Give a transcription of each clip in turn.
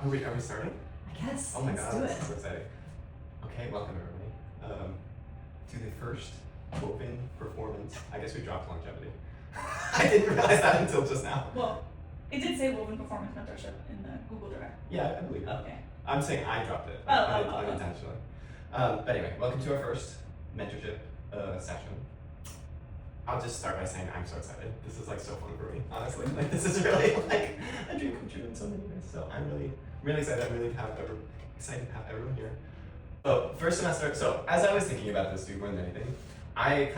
Are we starting? I guess. Oh my Let's god, do this it. is so exciting. Okay, welcome everybody to the first open performance. I guess we dropped longevity. I didn't realize that until just now. Well, it did say woven performance mentorship in the Google Drive. Yeah, I believe that. Okay. I'm saying I dropped it. Oh. Unintentionally. But anyway, welcome to our first mentorship session. I'll just start by saying I'm so excited. This is like so fun for me, honestly. Like this is really like a dream come true in so many ways. So I'm really excited. I'm really excited to have everyone here. So first semester. So as I was thinking about this, more than anything, I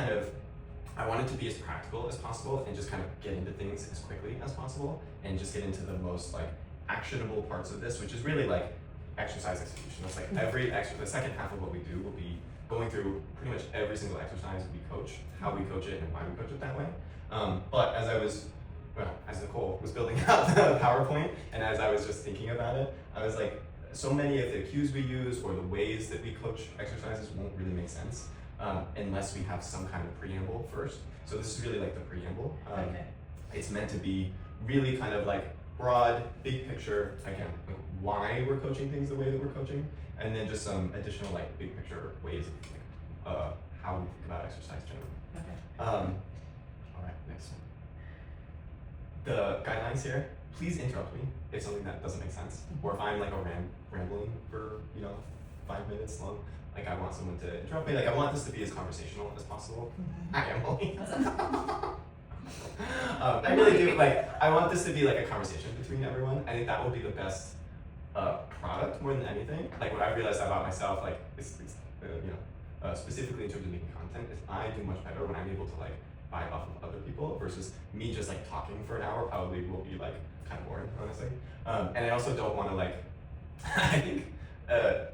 wanted to be as practical as possible and just kind of get into things as quickly as possible and just get into the most like actionable parts of this, which is really like exercise execution. It's like the second half of what we do will be going through pretty much every single exercise we coach, how we coach it and why we coach it that way. But as Nicole was building out the PowerPoint and as I was just thinking about it, I was like, so many of the cues we use or the ways that we coach exercises won't really make sense unless we have some kind of preamble first. So this is really like the preamble. Okay. It's meant to be really kind of like broad, big picture, again, like why we're coaching things the way that we're coaching, and then just some additional like big picture ways of like, how we think about exercise generally. Okay. All right, next one. The guidelines here, please interrupt me if something that doesn't make sense, or if I'm like rambling for 5 minutes long. Like I want someone to interrupt me. Like I want this to be as conversational as possible. I am only. I really do. Like I want this to be like a conversation between everyone. I think that will be the best product more than anything. Like what I realized about myself, like specifically in terms of making content, is I do much better when I'm able to like buy off of other people versus me just like talking for an hour probably will be like kind of boring, honestly. And I also don't want to like. I think.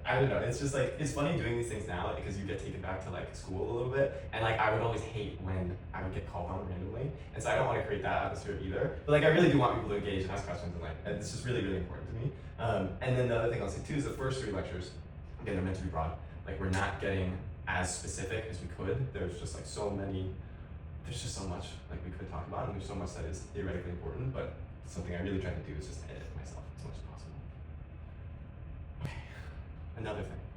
I don't know, it's just like, it's funny doing these things now because you get taken back to like school a little bit, and like I would always hate when I would get called on randomly, and so I don't want to create that atmosphere either, but like I really do want people to engage and ask questions, and this is really, really important to me. And then the other thing I'll say too is the first 3 lectures, again, they're meant to be broad, like we're not getting as specific as we could, there's just like so much like we could talk about, and there's so much that is theoretically important, but something I really try to do is just edit myself as much as possible.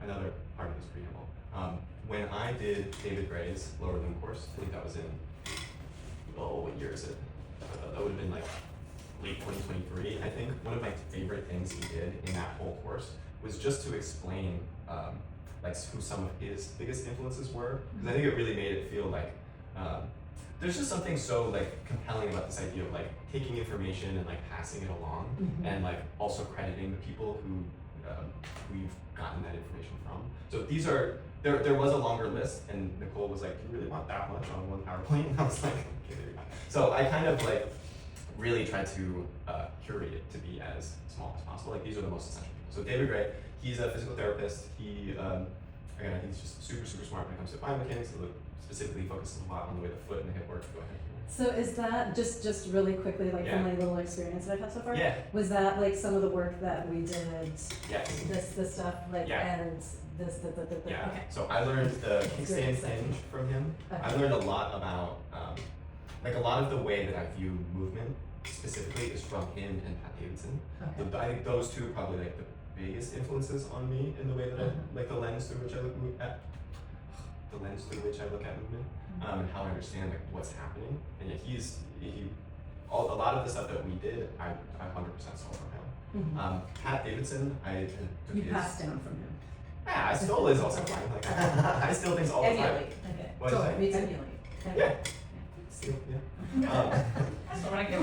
Another part of this preamble. When I did David Gray's lower limb course, I think that was in, what year is it? That would have been like late 2023, I think. One of my favorite things he did in that whole course was just to explain like who some of his biggest influences were, because I think it really made it feel like there's just something so like compelling about this idea of like taking information and like passing it along, and like also crediting the people who we've gotten that information from. So these are, there was a longer list, and Nicole was like, do you really want that much on one PowerPoint? And I was like, okay, there you go. So I kind of like really tried to curate it to be as small as possible. Like these are the most essential people. So David Gray, he's a physical therapist. He, again, I think he's just super, super smart when it comes to biomechanics. So specifically focuses a lot on the way the foot and the hip work. Go ahead. So is that just really quickly, like from my little experience that I've had so far? Yeah. Was that like some of the work that we did? Yes. This stuff, like, and this, Yeah. okay. So I learned the kickstand hinge from him. Okay. I learned a lot about, like a lot of the way that I view movement specifically is from him and Pat Davidson. Okay. I think those two are probably like the biggest influences on me in the way that I, like the lens through which I look at movement, and how I understand like what's happening. And yeah, a lot of the stuff that we did, I 100% stole from him. Pat Davidson, I took You his. passed down from him. Yeah, I stole his also fine. Like I steal things all the time. Emulate. Okay. What did you say? Emulate. Yeah. Steal, yeah. I just want to give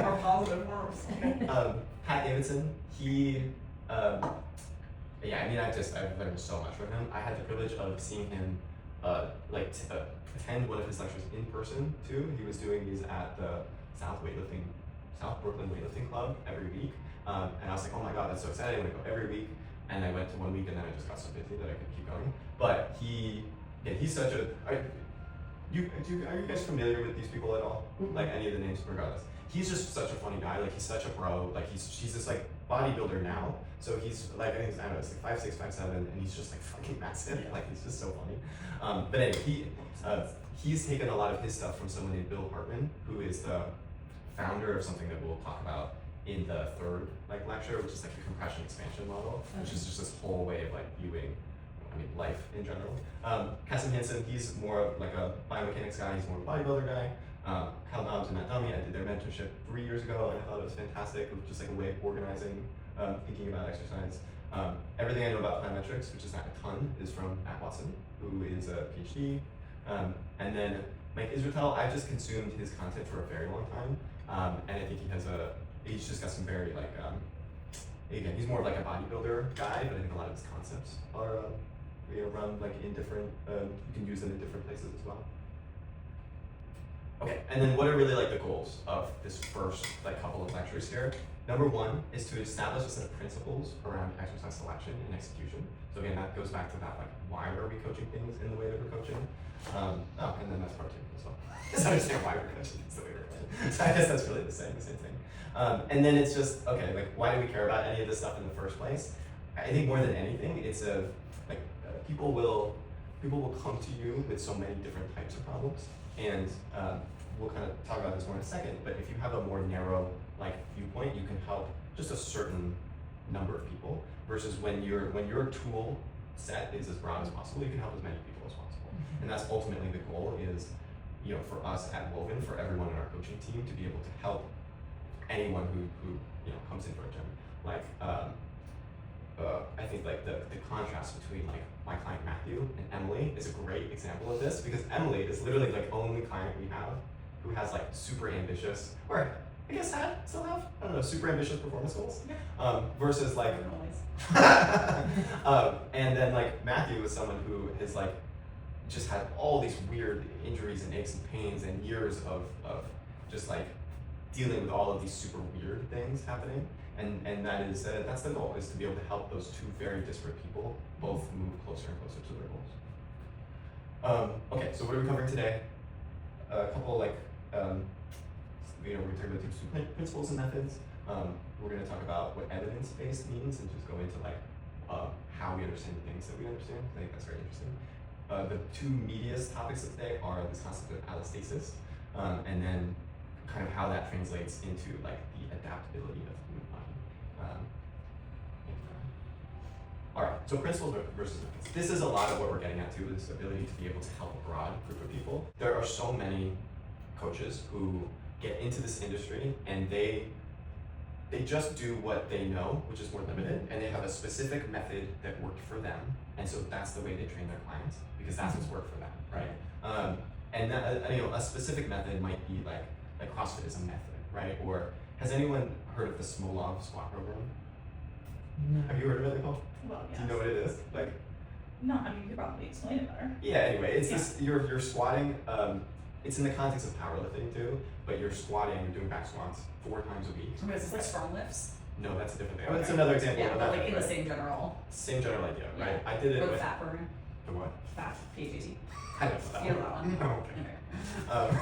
more positive words. Pat Davidson, he, I've learned so much from him. I had the privilege of seeing him, attend one of his lectures in person too. He was doing these at the South Brooklyn Weightlifting Club every week, and I was like, oh my god, that's so exciting! I'm gonna go every week. And I went to 1 week, and then I just got so busy that I could keep going. But he's such a. Are you guys familiar with these people at all? Like any of the names, regardless. He's just such a funny guy. Like he's such a bro. Like he's this like bodybuilder now. So he's like, I don't know, it's like 5'6", 5'7", and he's just like fucking massive. Like he's just so funny. But anyway, he's taken a lot of his stuff from someone named Bill Hartman, who is the founder of something that we'll talk about in the third like lecture, which is like the compression expansion model, which is just this whole way of like viewing, life in general. Cassim Hansen, he's more of like a biomechanics guy. He's more of a bodybuilder guy. Cal Dobbs and Matt Dummy, I did their mentorship 3 years ago, and I thought it was fantastic. It was just like a way of organizing, thinking about exercise. Everything I know about plyometrics, which is not a ton, is from Matt Watson, who is a PhD. And then Mike Israetel, I've just consumed his content for a very long time, and I think he's just got some very like, again, he's more of like a bodybuilder guy, but I think a lot of his concepts are run like in different, you can use them in different places as well. Okay, and then what are really like the goals of this first like couple of lectures here? Number one is to establish a set of principles around exercise selection and execution. So again, that goes back to that like, why are we coaching things in the way that we're coaching? And then that's part two as well. Just understand why we're coaching things the way we're coaching. So I guess that's really the same thing. And then it's just, okay, like why do we care about any of this stuff in the first place? I think more than anything, it's people will come to you with so many different types of problems, and we'll kind of talk about this more in a second, but if you have a more narrow like viewpoint, you can help just a certain number of people, versus when your tool set is as broad as possible, you can help as many people as possible. And that's ultimately the goal is, for us at Woven, for everyone in our coaching team to be able to help anyone who comes into our gym. Like, I think like the contrast between like my client Matthew and Emily is a great example of this, because Emily is literally like only client we have who has like super ambitious, or I guess still have, I don't know, super ambitious performance goals. Yeah. Versus like, and then like Matthew was someone who has like just had all these weird injuries and aches and pains and years of just like dealing with all of these super weird things happening. And that is, that's the goal, is to be able to help those two very disparate people both move closer and closer to their goals. Okay, so what are we covering today? A couple like, we're going to talk about some principles and methods. We're going to talk about what evidence-based means and just go into like how we understand the things that we understand. I think that's very interesting. The two meatiest topics of today are this concept of allostasis, and then kind of how that translates into like the adaptability of the human body. All right, so principles versus methods. This is a lot of what we're getting at too, this ability to be able to help a broad group of people. There are so many coaches who get into this industry and they just do what they know, which is more limited, and they have a specific method that worked for them, and so that's the way they train their clients, because that's what's worked for them, right? And that, a specific method might be like CrossFit is a method, right? Or has anyone heard of the Smolov squat program? No. Have you heard of it, Nicole? Well, yes. Do you know what it is? Like, no, I mean, you could probably explain it better. Yeah, anyway, it's this, you're squatting, it's in the context of powerlifting too, but you're squatting, you're doing back squats 4 times a week. So is this like strong lifts? No, that's a different thing. Okay. That's another example yeah, of but that. like in the same general. Same general idea, yeah. right? I did it with with fat program. The what? Fat, PHAT. I don't know that You one. know that one. Oh, okay. Okay.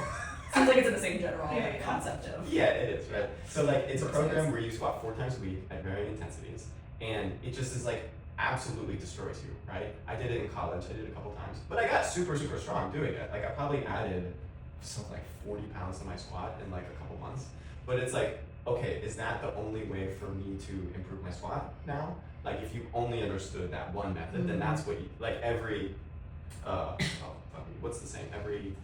Seems like it's in the same general Yeah. concept of. Yeah, it is, right? So like, it's a program where you squat 4 times a week at varying intensities, and it just is like, absolutely destroys you, right? I did it in college, I did it a couple times, but I got super, super strong doing it. Like I probably added something like 40 pounds to my squat in like a couple months. But it's like, okay, is that the only way for me to improve my squat now? Like if you only understood that one method, then that's what you, like every, what's the saying? Every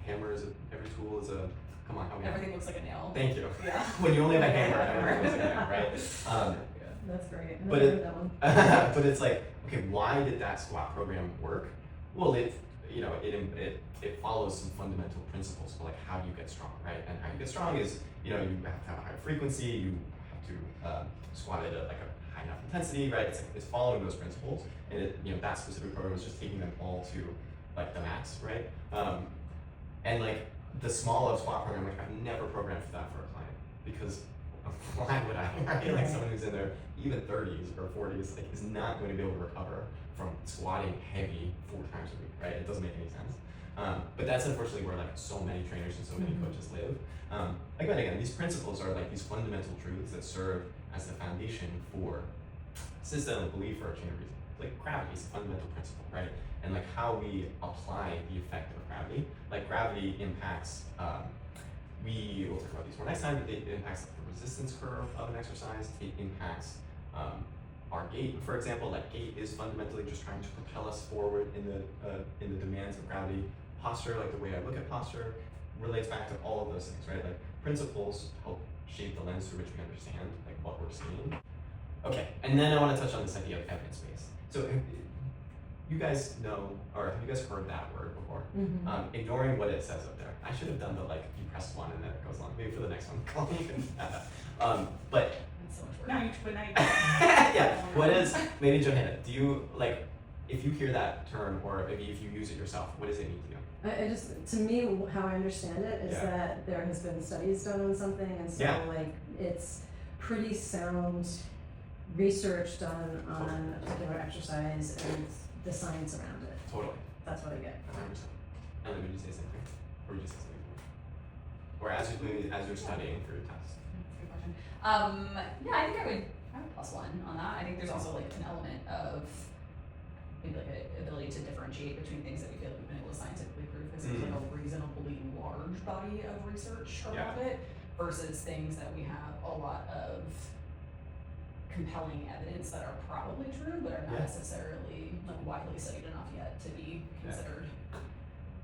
hammer is every tool is a, come on, help me out. Everything looks like a nail. Thank you. Yeah. When you only have a hammer, everything looks like a nail, right? That's great. I But never heard that one. but it's like, okay, why did that squat program work? Well, it follows some fundamental principles for like how do you get strong, right? And how you get strong is, you have to have a high frequency, you have to squat at like a high enough intensity, right? It's following those principles, and that specific program is just taking them all to like the max, right? And like the small squat program, like I've never programmed for that for a client, because why would I? Right? Like someone who's in their even 30s or 40s, like is not going to be able to recover from squatting heavy 4 times a week, right? It doesn't make any sense. But that's unfortunately where like so many trainers and so many coaches live. Again, these principles are like these fundamental truths that serve as the foundation for system of belief for a chain of reason. Like gravity is a fundamental principle, right? And like how we apply the effect of gravity. Like gravity impacts we will talk about these more next time. It impacts the resistance curve of an exercise. It impacts our gait, for example. Like gait is fundamentally just trying to propel us forward in the demands of gravity. Posture, like the way I look at posture, relates back to all of those things, right? Like principles help shape the lens through which we understand like what we're seeing. Okay, and then I want to touch on this idea of evidence-based. So you guys know, or have you guys heard that word before? Mm-hmm. Ignoring what it says up there. I should have done the like you press one and then it goes on. Maybe for the next one, you can add that. But That's so much work. Now you yeah, what is, maybe Johanna, do you like, if you hear that term or maybe if you use it yourself, what does it mean to you? I just, to me, how I understand it is Yeah. that there has been studies done on something, and so Yeah. like it's pretty sound research done on a particular exercise and the science around it. Totally. That's what I get. 100%. And would you say something? Or would you say something more? Or as you're studying for your test? That's a good question. Yeah, I think I would plus one on that. I think there's also like an element of maybe like an ability to differentiate between things that we feel like we've been able to scientifically prove because there's like a reasonably large body of research around it versus things that we have a lot of compelling evidence that are probably true but are not necessarily like widely studied enough yet to be considered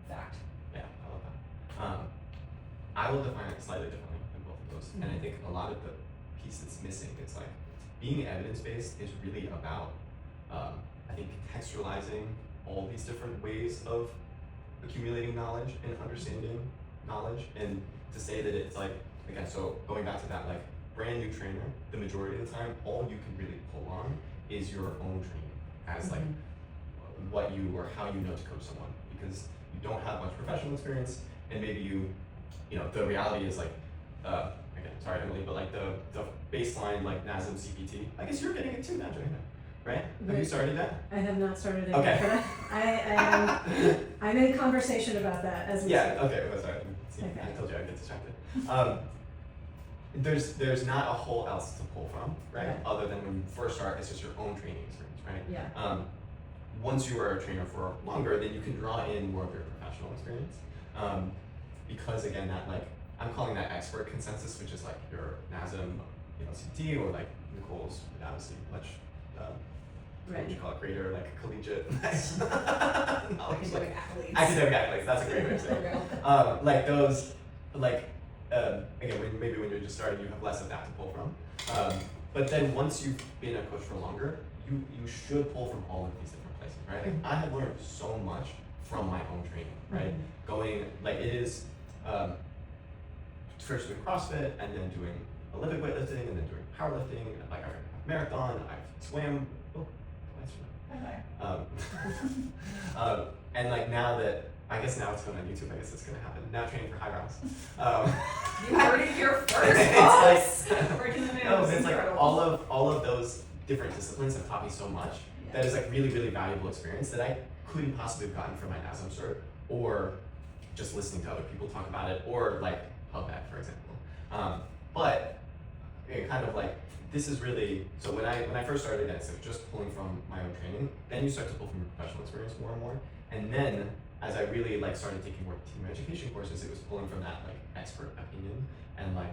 fact. Yeah, I love that. I will define it slightly differently than both of those. And I think a lot of the piece that's missing, it's like being evidence-based is really about I think contextualizing all these different ways of accumulating knowledge and understanding knowledge, and to say that it's like, again, so going back to that like brand new trainer, the majority of the time all you can really pull on is your own training as like what you or how you know to coach someone, because you don't have much professional experience, and maybe you know the reality is like again, sorry Emily, but like the baseline like NASM CPT, I guess you're getting it too now, Joanna. Right? Have you started that? I have not started it Okay. yet, but I'm in conversation about that as we speak. Okay, well, sorry. See, Okay. I told you I'd get distracted. There's not a whole else to pull from, right? Other than when you first start, it's just your own training experience, right? Yeah. Once you are a trainer for longer, then you can draw in more of your professional experience. Because again, that like, I'm calling that expert consensus, which is like your NASM, CT, or like Nicole's Adaptability, much, what would you call it, greater, like collegiate knowledge, like academic accolades, that's a great way of saying it. Like those, like, again, maybe when you're just starting, you have less of that to pull from. But then once you've been a coach for longer, you should pull from all of these different places, right? Like, I have learned so much from my own training, right? Going, like it is, first doing CrossFit, and then doing Olympic weightlifting, and then doing powerlifting, and like I've marathon, I've swam, and like now that, I guess now it's going on YouTube, I guess it's gonna happen. Now training for high rounds. You heard it here first. It's like, Breaking the news. no, it's like all of those different disciplines have taught me so much that is like really, really valuable experience that I couldn't possibly have gotten from my NASM cert, or just listening to other people talk about it, or like PubMed, for example. But kind of like, this is really, so when I first started, instead of just pulling from my own training, then you start to pull from your professional experience more and more. And then as I really like started taking more team education courses, it was pulling from that like expert opinion, and like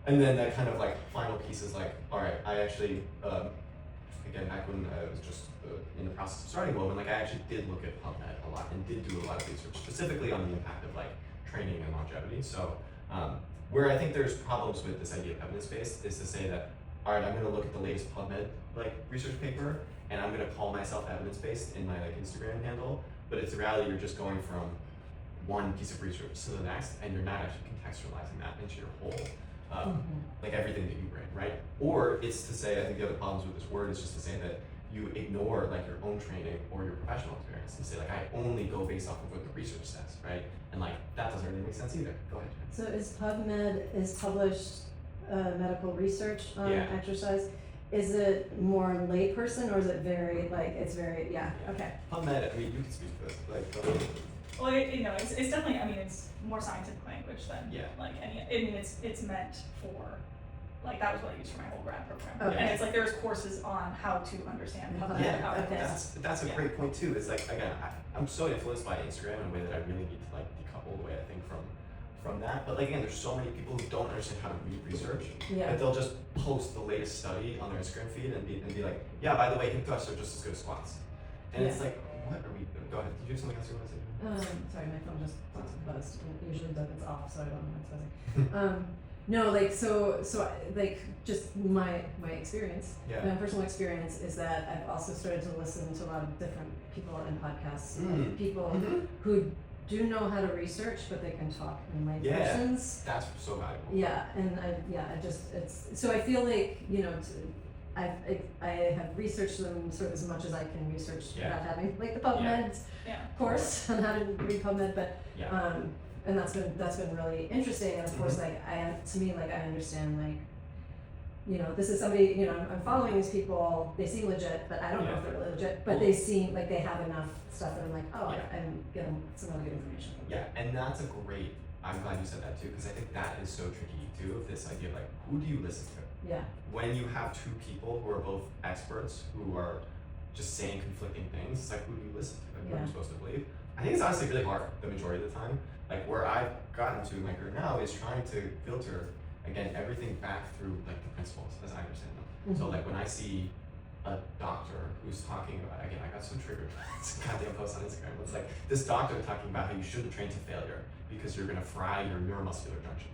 and then that kind of like final piece is like, all right, I actually again, back when I was just in the process of starting Woven, like I actually did look at PubMed a lot and did do a lot of research specifically on the impact of like training and longevity. So where I think there's problems with this idea of evidence-based is to say that, all right, I'm going to look at the latest PubMed like research paper, and I'm going to call myself evidence-based in my like Instagram handle, but it's the reality you're just going from one piece of research to the next, and you're not actually contextualizing that into your whole, like everything that you bring, right? Or it's to say, I think the other problems with this word is just to say that you ignore like your own training or your professional experience and say like, I only go based off of what the research says, right? And like, that doesn't really make sense either. Go ahead, Jen. So is PubMed published medical research on exercise? Is it more layperson, or is it very, like, it's very, okay. PubMed, I mean, you can speak to this, like, well, it's definitely, I mean, it's more scientific language than like any, I mean, it's meant for, like, that was what I used for my whole grad program. Okay. And it's like, there's courses on how to understand PubMed. Yeah, okay. that's a great point too. It's like, again, I'm so influenced by Instagram in a way that I really need to like decouple the way I think from from that. But like again, there's so many people who don't understand how to read research. Yeah. That they'll just post the latest study on their Instagram feed and be like, yeah, by the way, hip thrusts are just as good as squats. And it's like, what are we? Go ahead. Did you have something else you want to say? Sorry, my phone just buzzed. It usually does. It's off, so I don't know what's buzzing. No, like so like just my experience, Yeah. my personal experience is that I've also started to listen to a lot of different people and podcasts, like people who do know how to research, but they can talk in layperson's. That's so valuable. Yeah, and so I feel like, you know, I have researched them sort of as much as I can research without having like the PubMed course on how to read PubMed, but and that's been really interesting. And of course, like to me, I understand, like, you know, this is somebody, you know, I'm following these people. They seem legit, but I don't know if they're really legit. But they seem like they have enough stuff that I'm like, oh, I'm getting some really good information. Yeah, and that's a great. I'm glad you said that too, because I think that is so tricky too. Of this idea of like, who do you listen to? Yeah. When you have two people who are both experts who are just saying conflicting things, it's like, who do you listen to? Like, what are you supposed to believe? I think it's honestly really hard the majority of the time. Like where I've gotten to in my career now is trying to filter again everything back through like the principles as I understand them. So like when I see a doctor who's talking about, again, I got so triggered by this goddamn post on Instagram. It's like this doctor talking about how you shouldn't train to failure because you're gonna fry your neuromuscular junction.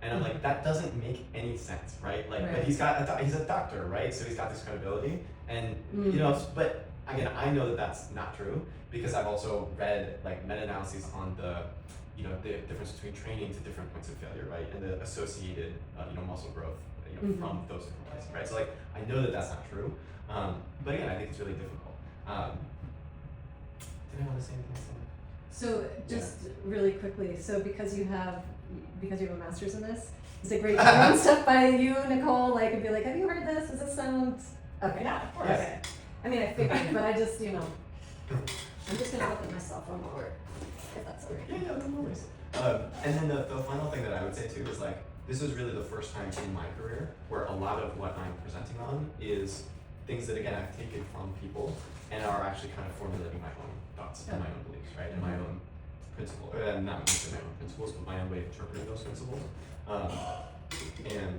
And I'm like, that doesn't make any sense, right? Like, but he's a doctor, right? So he's got this credibility, and you know, but again, I know that that's not true because I've also read like meta-analyses on the, you know, the difference between training to different points of failure, right, and the associated, you know, muscle growth, you know, from those different places, right? So like, I know that that's not true, but again, I think it's really difficult. Did I want to say anything? So just really quickly, so because you have a master's in this, is it great to run stuff by you, Nicole? Like, and be like, have you heard this? Does it sound okay? Yeah, of course. Okay. I mean, I figured, but I just, you know, I'm just gonna look at my cell phone while if that's all right. Yeah, no worries. And then the final thing that I would say too is like, this is really the first time in my career where a lot of what I'm presenting on is things that again I've taken from people and are actually kind of formulating my own thoughts and my own beliefs, right, and my own principles, not necessarily my own principles, but my own way of interpreting those principles. But yeah,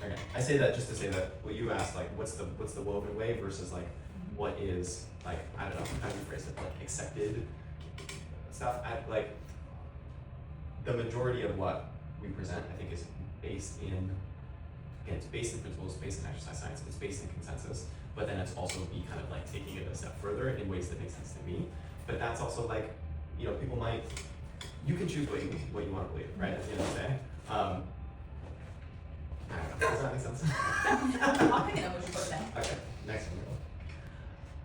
okay. I say that just to say that what you asked, like, what's the woven way versus like what is like, I don't know how do you phrase it, like accepted stuff. Like the majority of what we present, I think, is based in, again, it's based in principles, based in exercise science, it's based in consensus, but then it's also me kind of like taking it a step further in ways that make sense to me. But that's also like, you know, people might, you can choose what you want to believe, right, at the end of the day. I don't know, does that make sense? I'm picking up what you put down. Okay, next one.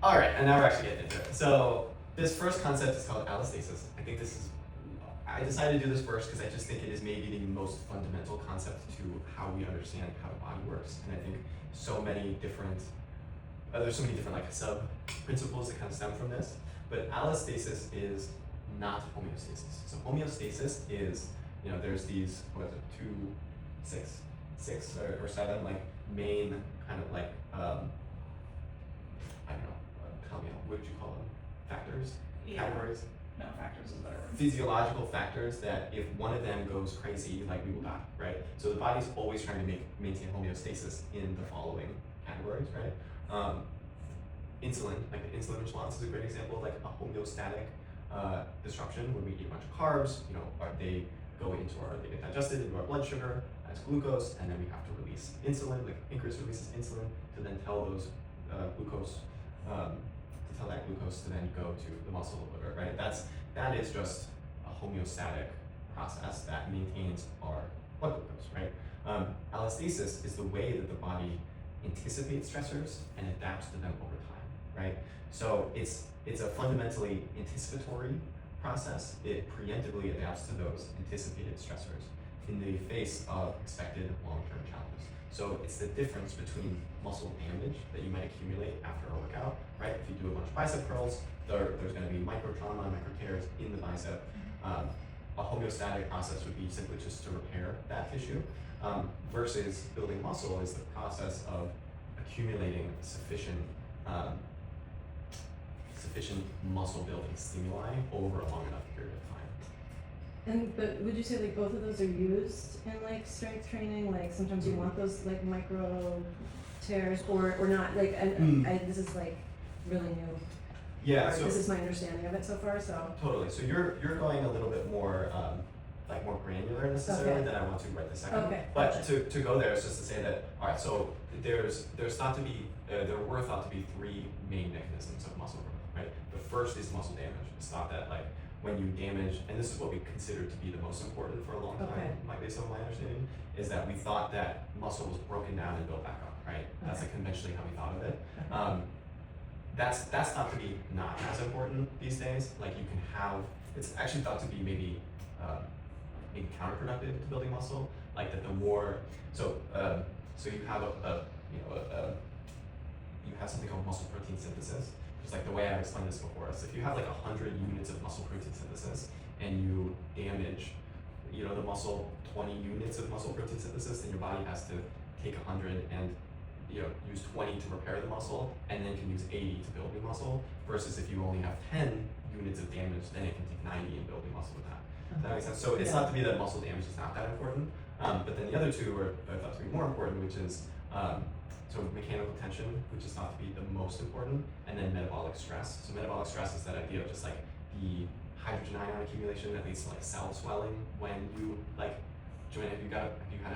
All right, and now we're actually getting into it. So this first concept is called allostasis. I decided to do this first because I just think it is maybe the most fundamental concept to how we understand how the body works. And I think so many different, there's so many different like sub principles that kind of stem from this. But allostasis is not homeostasis. So homeostasis is, you know, there's these, what is it, six or seven like main kind of like, I don't know, tell me, what would you call them? Factors? Categories? No, factors is better. Physiological factors that if one of them goes crazy, like we will die, right? So the body's always trying to maintain homeostasis in the following categories, right? Insulin, like the insulin response is a great example of like a homeostatic disruption. When we eat a bunch of carbs, you know, they get digested into our blood sugar as glucose, and then we have to release insulin, like the pancreas releases insulin to then tell those glucose to then go to the muscle or liver, right? That is just a homeostatic process that maintains our blood glucose, right? Allostasis is the way that the body anticipates stressors and adapts to them over time, right? So it's a fundamentally anticipatory process. It preemptively adapts to those anticipated stressors in the face of expected long-term challenges. So it's the difference between muscle damage that you might accumulate after a workout, right? If you do a bunch of bicep curls, there's going to be micro trauma, micro tears in the bicep. A homeostatic process would be simply just to repair that tissue, versus building muscle is the process of accumulating sufficient muscle building stimuli over a long enough period of time. But would you say like both of those are used in like strength training? Like sometimes you want those like micro tears or not? Like this is like really new. Yeah. Or So this is my understanding of it so far. So totally. So you're going a little bit more like more granular necessarily than I want to right this second. Okay. But Gotcha. to go there is just to say that alright. So there's thought to be there were thought to be three main mechanisms of muscle growth. Right. The first is muscle damage. It's thought that like when you damage, and this is what we considered to be the most important for a long time, like based on my understanding, is that we thought that muscle was broken down and built back up, right? That's like conventionally how we thought of it. That's thought to be not as important these days. Like you can have, it's actually thought to be maybe counterproductive to building muscle. Like that the more, so you have you have something called muscle protein synthesis. Just like the way I've explained this before. So if you have like 100 units of muscle protein synthesis and you damage, the muscle 20 units of muscle protein synthesis, then your body has to take 100 and use 20 to repair the muscle, and then can use 80 to build new muscle. Versus if you only have 10 units of damage, then it can take 90 and build new muscle with that. Does that make sense? So it's thought to be that muscle damage is not that important, but then the other two are thought to be more important, which is so mechanical tension, which is thought to be the most important, and then metabolic stress. So metabolic stress is that idea of just like the hydrogen ion accumulation that leads to like cell swelling when you like join. Have you had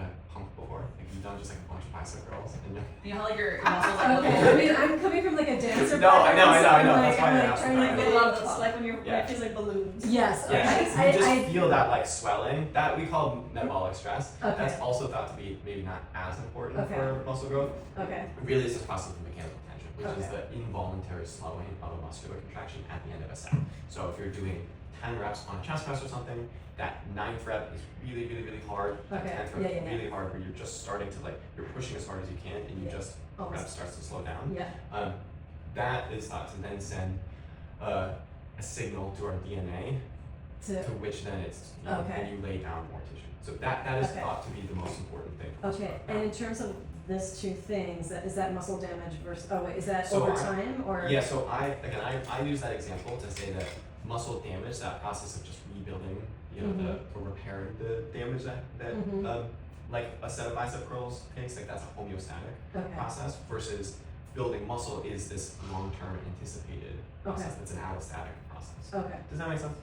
a pump before? Like you've done just like a bunch of bicep curls and you know how like your muscles like okay. I mean, I'm coming from like a dancer. No, I know. Like, That's why I like asked. trying to I love this, like when you're Yeah. it feels like balloons. Yes. Okay. Yeah, you just feel that like swelling. That we call metabolic stress. Okay. That's also thought to be maybe not as important for muscle growth. Okay. Really, it's just process of mechanical tension, which is Okay. the involuntary slowing of a muscular contraction at the end of a set. So if you're doing 10 reps on a chest press or something, that 9th rep is really, really, really hard. That Okay. 10th rep is Yeah. really hard, where you're just starting to you're pushing as hard as you can, and you just rep starts to slow down. Yeah. That is thought to then send a signal to our DNA, to which then it's and you lay down more tissue. So that is thought to be the most important thing. Okay. And in terms of these two things, is that muscle damage versus is that So over time or? Yeah. So I use that example to say that muscle damage, that process of just rebuilding, or repairing the damage that like a set of bicep curls takes, like that's a homeostatic process, versus building muscle is this long-term anticipated process that's an allostatic process. Okay. Does that make sense?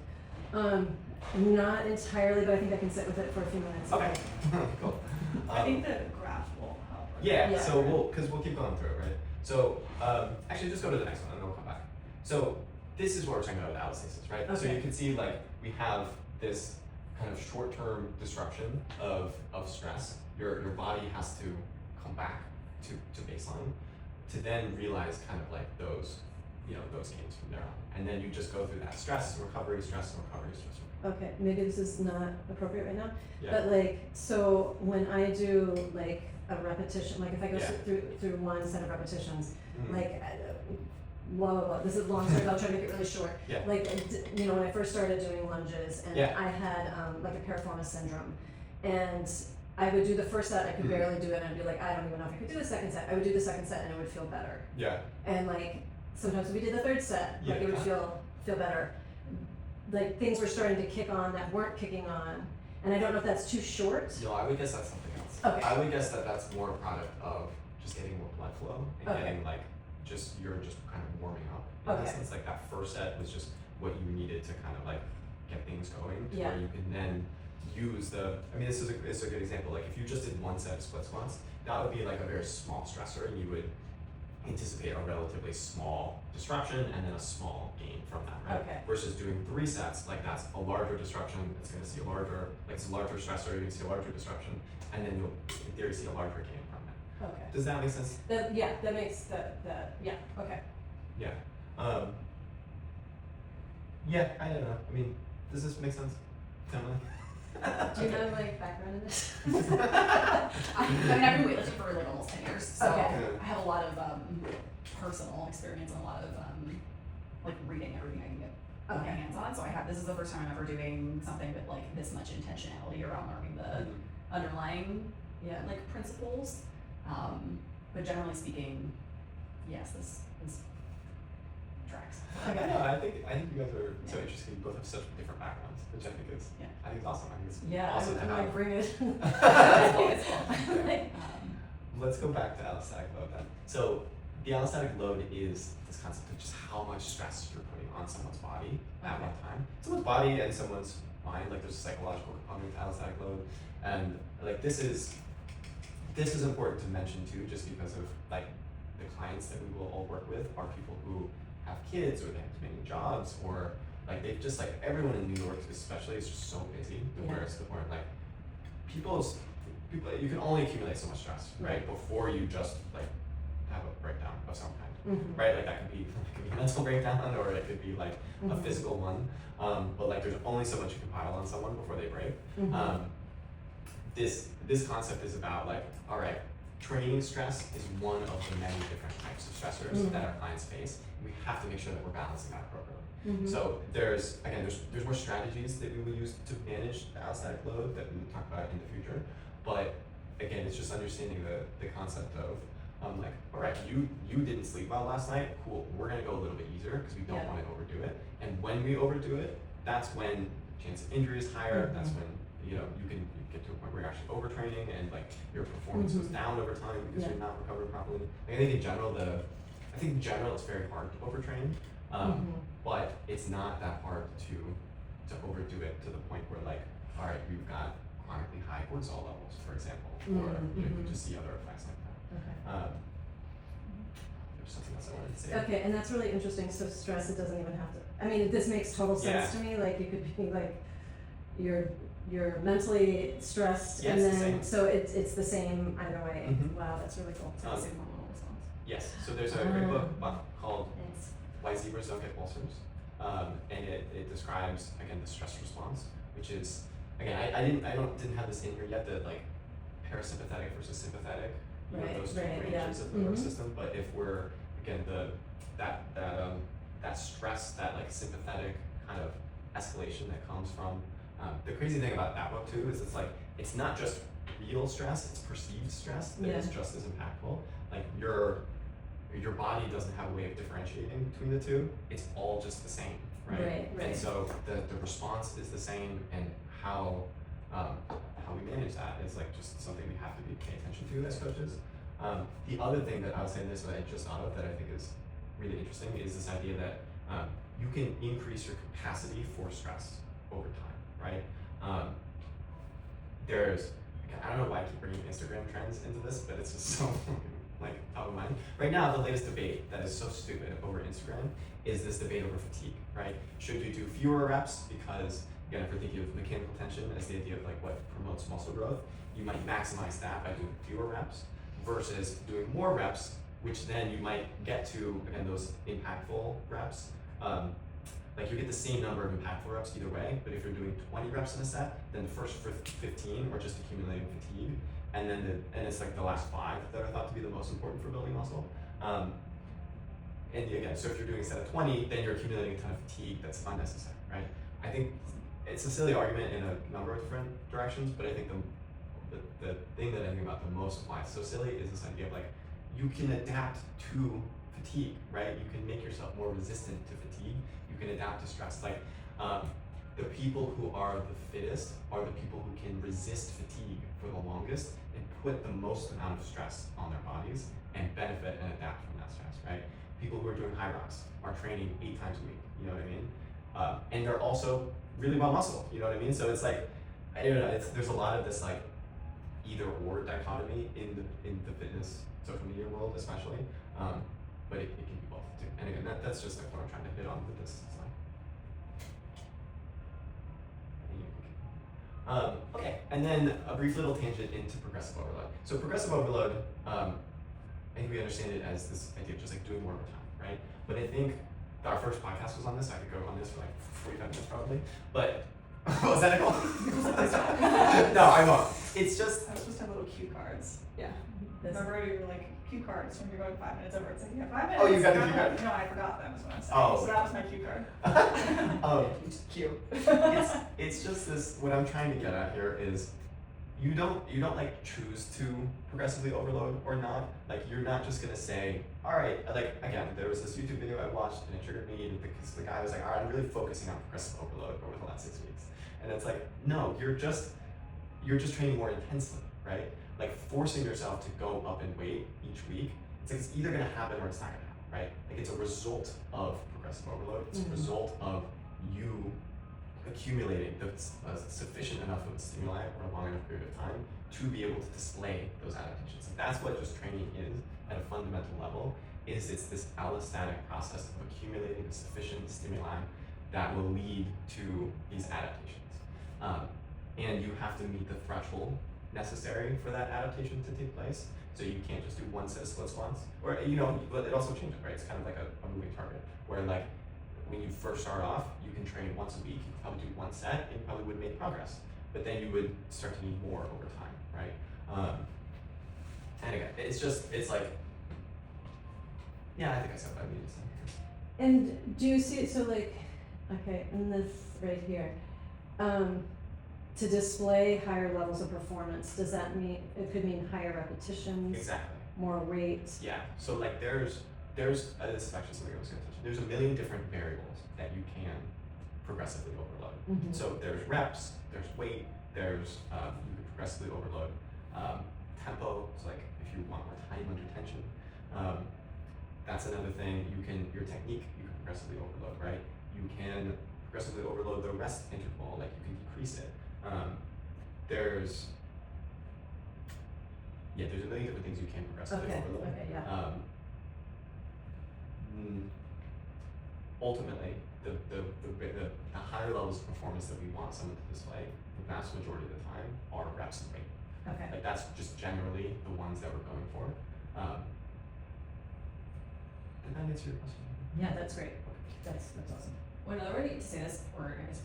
Not entirely, but I think I can sit with it for a few minutes. Okay. Cool. I think the graph will help. Yeah. So we'll keep going through it, right? So actually, just go to the next one and then we'll come back. So this is what we're talking about with allostasis, right? So you can see like we have this kind of short-term disruption of stress. Your body has to come back to baseline to then realize kind of like those gains from there on. And then you just go through that stress, recovery. Okay, maybe this is not appropriate right now, Yeah. but like, so when I do like a repetition, like if I go through one set of repetitions, like blah blah blah. This is long story. I'll try to make it really short. Yeah. Like when I first started doing lunges, and Yeah. I had like a piriformis syndrome, and I would do the first set, I could barely do it, and I'd be like, I don't even know if I could do the second set. I would do the second set, and it would feel better. Yeah. And like sometimes we did the third set, like it would feel better. Like things were starting to kick on that weren't kicking on, and I don't know if that's too short. No, I would guess that's something else. Okay. I would guess that that's more a product of just getting more blood flow and getting like you're just kind of warming up. In essence, like that first set was just what you needed to kind of like get things going to where you can then use this is a good example. Like if you just did one set of split squats, that would be like a very small stressor, and you would anticipate a relatively small disruption and then a small gain from that, right? Okay. Versus doing 3 sets, like that's a larger disruption, it's going to see a larger stressor, you're going to see a larger disruption, and then you'll, in theory, see a larger gain from it. Okay. Does that make sense? That makes that okay. Yeah. I don't know. I mean, does this make sense? Emily? Do you have like background in this? I mean, I've been weightlifting for like almost 10 years, so Okay. I have a lot of personal experience and a lot of like reading everything I can get my hands on. So this is the first time I'm ever doing something with like this much intentionality around learning the underlying like principles. But generally speaking, yes, this tracks. Okay. No, I think you guys are so interesting. You both have such different backgrounds, which I think is awesome. I think it's awesome to have. Like bring it. Let's go back to allostatic load then. So the allostatic load is this concept of just how much stress you're putting on someone's body at one time. Someone's body and someone's mind. Like there's a psychological component to allostatic load, and like this is important to mention too, just because of like the clients that we will all work with are people who have kids or they have many jobs or like they've just like everyone in New York especially is just so busy where it's the point like people you can only accumulate so much stress right before you just like have a breakdown of some kind right like that could be a mental breakdown or it could be like a physical one but like there's only so much you can pile on someone before they break. This concept is about like all right, training stress is one of the many different types of stressors that our clients face. We have to make sure that we're balancing that appropriately. So there's more strategies that we will use to manage the allostatic load that we will talk about in the future. But again, it's just understanding the concept of like, all right, you didn't sleep well last night. Cool, we're gonna go a little bit easier because we don't want to overdo it. And when we overdo it, that's when chance of injury is higher. That's when you can get to a point where you're actually overtraining and like your performance goes down over time because you're not recovering properly. Like, I think in general it's very hard to overtrain, but it's not that hard to overdo it to the point where like, all right, we've got chronically high cortisol levels, for example, or you can just see other effects like that. There's something else I wanted to say. Okay, and that's really interesting. So stress, it doesn't even have to. I mean, this makes total sense to me. Like you could be like, you're mentally stressed, and then so it's the same either way. Wow, that's really cool. It's like a same hormonal response. Yes. So there's a great book called Why Zebras Don't Get Ulcers, and it describes again the stress response, which is again I didn't have this in here yet, that like parasympathetic versus sympathetic, those two ranges of the nervous system. But if we're again that stress, that like sympathetic kind of escalation that comes from the crazy thing about that book too is it's not just real stress, it's perceived stress that is just as impactful. Like your body doesn't have a way of differentiating between the two. It's all just the same, right? And so the response is the same, and how we manage that is like just something we have to pay attention to as coaches. The other thing that I would say in this that I just thought of that I think is really interesting is this idea that you can increase your capacity for stress over time, right? I don't know why I keep bringing Instagram trends into this, but it's just so like top of mind. Right now, the latest debate that is so stupid over Instagram is this debate over fatigue, right? Should you do fewer reps because, again, if we're thinking of mechanical tension as the idea of like what promotes muscle growth, you might maximize that by doing fewer reps versus doing more reps, which then you might get to, again, those impactful reps. Like you get the same number of impactful reps either way, but if you're doing 20 reps in a set, then the first 15 are just accumulating fatigue, and then it's like the last 5 that are thought to be the most important for building muscle. And again, so if you're doing a set of 20, then you're accumulating a ton of fatigue that's unnecessary, right? I think it's a silly argument in a number of different directions, but I think the thing that I think about the most why it's so silly is this idea of like, you can adapt to fatigue, right? You can make yourself more resistant to fatigue. You can adapt to stress. Like the people who are the fittest are the people who can resist fatigue for the longest and put the most amount of stress on their bodies and benefit and adapt from that stress, right? People who are doing high rocks are training 8 times a week, you know what I mean? And they're also really well muscled, you know what I mean? So it's like, I don't know, there's a lot of this like either or dichotomy in the fitness social media world especially, but it can be both too. And again, that's just like what I'm trying to hit on with this slide. Okay, and then a brief little tangent into progressive overload. So progressive overload, I think we understand it as this idea of just like doing more over time, right? But I think our first podcast was on this. I could go on this for like 45 minutes probably. But was that a goal? No, I won't. It's just I was supposed to have little cue cards. Yeah. Remember you were like cue cards when you're going 5 minutes over. It's like you have 5 minutes. Oh, you got the cue card? No, I forgot that was what I'm saying. Oh. So that was my cue card. Cue. It's just this. What I'm trying to get at here is you don't like choose to progressively overload or not. Like you're not just gonna say, all right, like again, there was this YouTube video I watched and it triggered me because the guy was like, all right, I'm really focusing on progressive overload over the last 6 weeks. And it's like, no, you're just training more intensely, right? Like forcing yourself to go up in weight each week, it's like it's either gonna happen or it's not gonna happen, right? Like it's a result of progressive overload. It's a result of you accumulating sufficient enough of stimuli over a long enough period of time to be able to display those adaptations. And that's what just training is at a fundamental level, is it's this allostatic process of accumulating sufficient stimuli that will lead to these adaptations. And you have to meet the threshold necessary for that adaptation to take place. So you can't just do one set of split squats, or but it also changes, right? It's kind of like a moving target, where like when you first start off, you can train once a week, you could probably do one set, and you probably would make progress. But then you would start to need more over time, right? And again, it's like, yeah, I think I said what I needed to say. And do you see it, so like, okay, in this right here, to display higher levels of performance, does that mean, it could mean higher repetitions? Exactly. More weight? Yeah, so like there's this is actually something I was gonna touch on. There's a million different variables that you can progressively overload. Mm-hmm. So there's reps, there's weight, there's you can progressively overload tempo. So like if you want more time under tension, that's another thing. Your technique you can progressively overload, right? You can progressively overload the rest interval, like you can decrease it. There's a million different things you can progressively overload. Okay, yeah. Ultimately, the higher levels of performance that we want someone to display, the vast majority of the time, are reps and weight. Okay. Like that's just generally the ones that we're going for. Did that answer your question? Yeah, that's great. That's awesome. Well, another way to say this, or I guess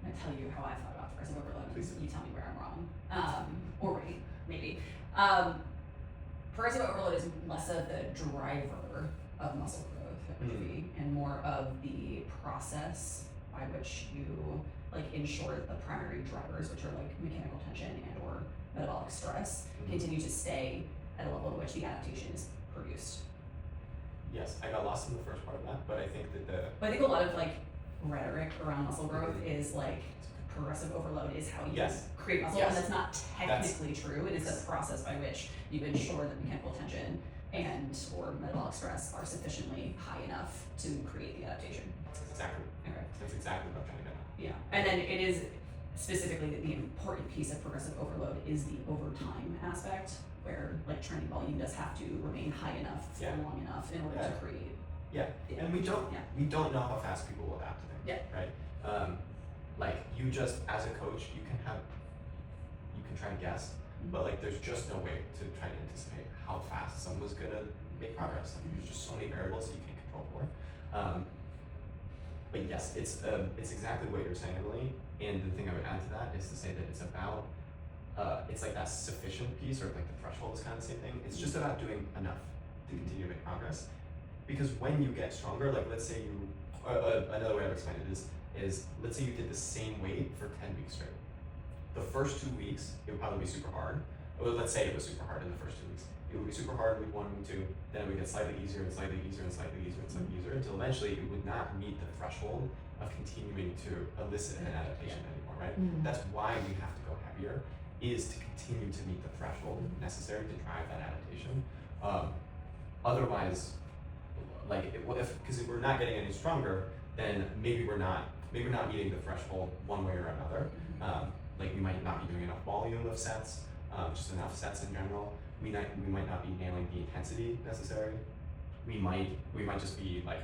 I'm gonna tell you how I thought about progressive overload. Please. You tell me where I'm wrong, or right, maybe. Progressive overload is less of the driver of muscle growth, and more of the process by which you like ensure that the primary drivers, which are like mechanical tension and or metabolic stress, continue to stay at a level at which the adaptation is produced. Yes, I got lost in the first part of that, but I think that But I think a lot of like rhetoric around muscle growth is like progressive overload is how you create muscle, and that's not technically true. It is a process by which you ensure that mechanical tension and or metabolic stress are sufficiently high enough to create the adaptation. That's exactly what I'm trying to get at. Yeah, and then it is specifically the important piece of progressive overload is the overtime aspect, where like training volume does have to remain high enough for long enough in order to create. And we don't know how fast people will adapt to things. Right. Like you just as a coach, you can try to guess, but like there's just no way to try to anticipate how fast someone's gonna make progress. Like there's just so many variables that you can't control for. But yes, it's exactly what you're saying, Emily. And the thing I would add to that is to say that it's about it's like that sufficient piece, or like the threshold is kind of the same thing. It's just about doing enough to continue to make progress. Because when you get stronger, like let's say you, another way I've explained it is let's say you did the same weight for 10 weeks straight. The first 2 weeks, it would probably be super hard. Or let's say it was super hard in the first 2 weeks. It would be super hard week 1, week 2, then it would get slightly easier and slightly easier and slightly easier and slightly easier until eventually it would not meet the threshold of continuing to elicit an adaptation anymore, right? That's why we have to go heavier, is to continue to meet the threshold necessary to drive that adaptation. Otherwise, like because if we're not getting any stronger, then maybe we're not meeting the threshold one way or another. Like we might not be doing enough volume of sets, just enough sets in general. We might not be nailing the intensity necessary. We might just be like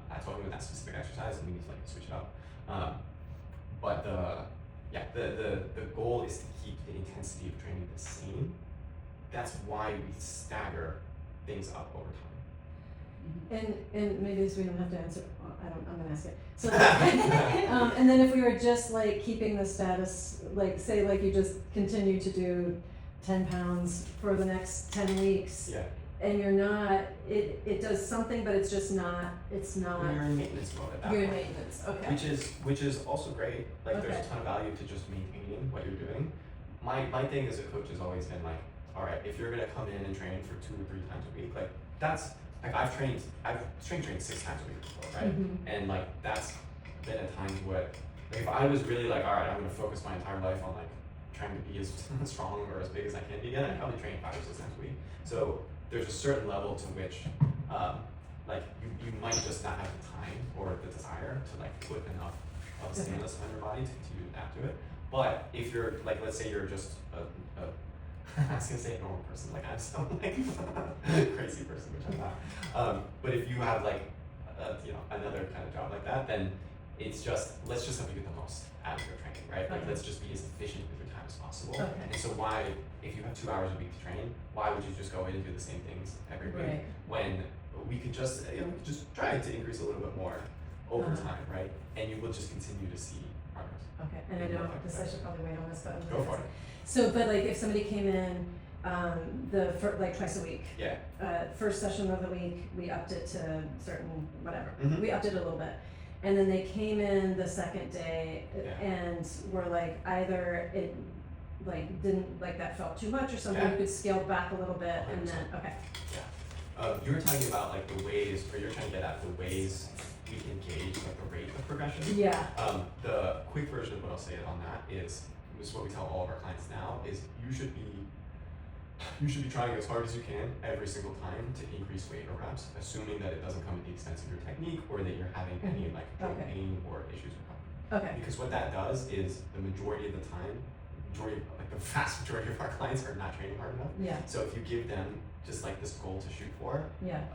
plateauing with that specific exercise, and we need to like switch it up. But the goal is to keep the intensity of training the same. That's why we stagger things up over time. And maybe this we don't have to answer. I'm gonna ask it. So, and then if we were just like keeping the status, like say like you just continue to do 10 pounds for the next 10 weeks. Yeah. And you're not. It does something, but it's just not. It's not. You're in maintenance mode at that You're in point. maintenance. Okay. Which is also great. Like Okay. there's a ton of value to just maintaining what you're doing. my thing as a coach has always been like, all right, if you're gonna come in and train for 2 or 3 times a week, like that's like I've strength trained 6 times a week before, right? And like that's been at times what like if I was really like, all right, I'm gonna focus my entire life on like trying to be as strong or as big as I can be again, I'd probably train 5 or 6 times a week. So there's a certain level to which like you might just not have the time or the desire to like put enough of a stimulus on your body to adapt to it. But if you're like, let's say you're just I was gonna say a normal person, like I'm some like crazy person, which I'm not. But if you have like another kind of job like that, then it's just let's just have you get the most out of your training, right? Like let's just be as efficient with your time as possible. And so why, if you have 2 hours a week to train, why would you just go in and do the same things every week when we could just just try to increase a little bit more over time, right? And you will just continue to see progress. Okay, and I know this, I should probably wait on this, but go for it. So, but like if somebody came in like twice a week. Yeah. First session of the week, we upped it to certain whatever. We upped it a little bit. And then they came in the second day and were like either it like didn't like that felt too much or something, you could scale back a little bit 100%. And then you were talking about like the ways, or you're trying to get at the ways we can gauge like the rate of progression. Yeah. The quick version of what I'll say on that is what we tell all of our clients now is you should be trying as hard as you can every single time to increase weight or reps, assuming that it doesn't come at the expense of your technique or that you're having any like joint pain or issues recovering. Because what that does is the majority of the time, the vast majority of our clients are not training hard enough. Yeah. So if you give them just like this goal to shoot for,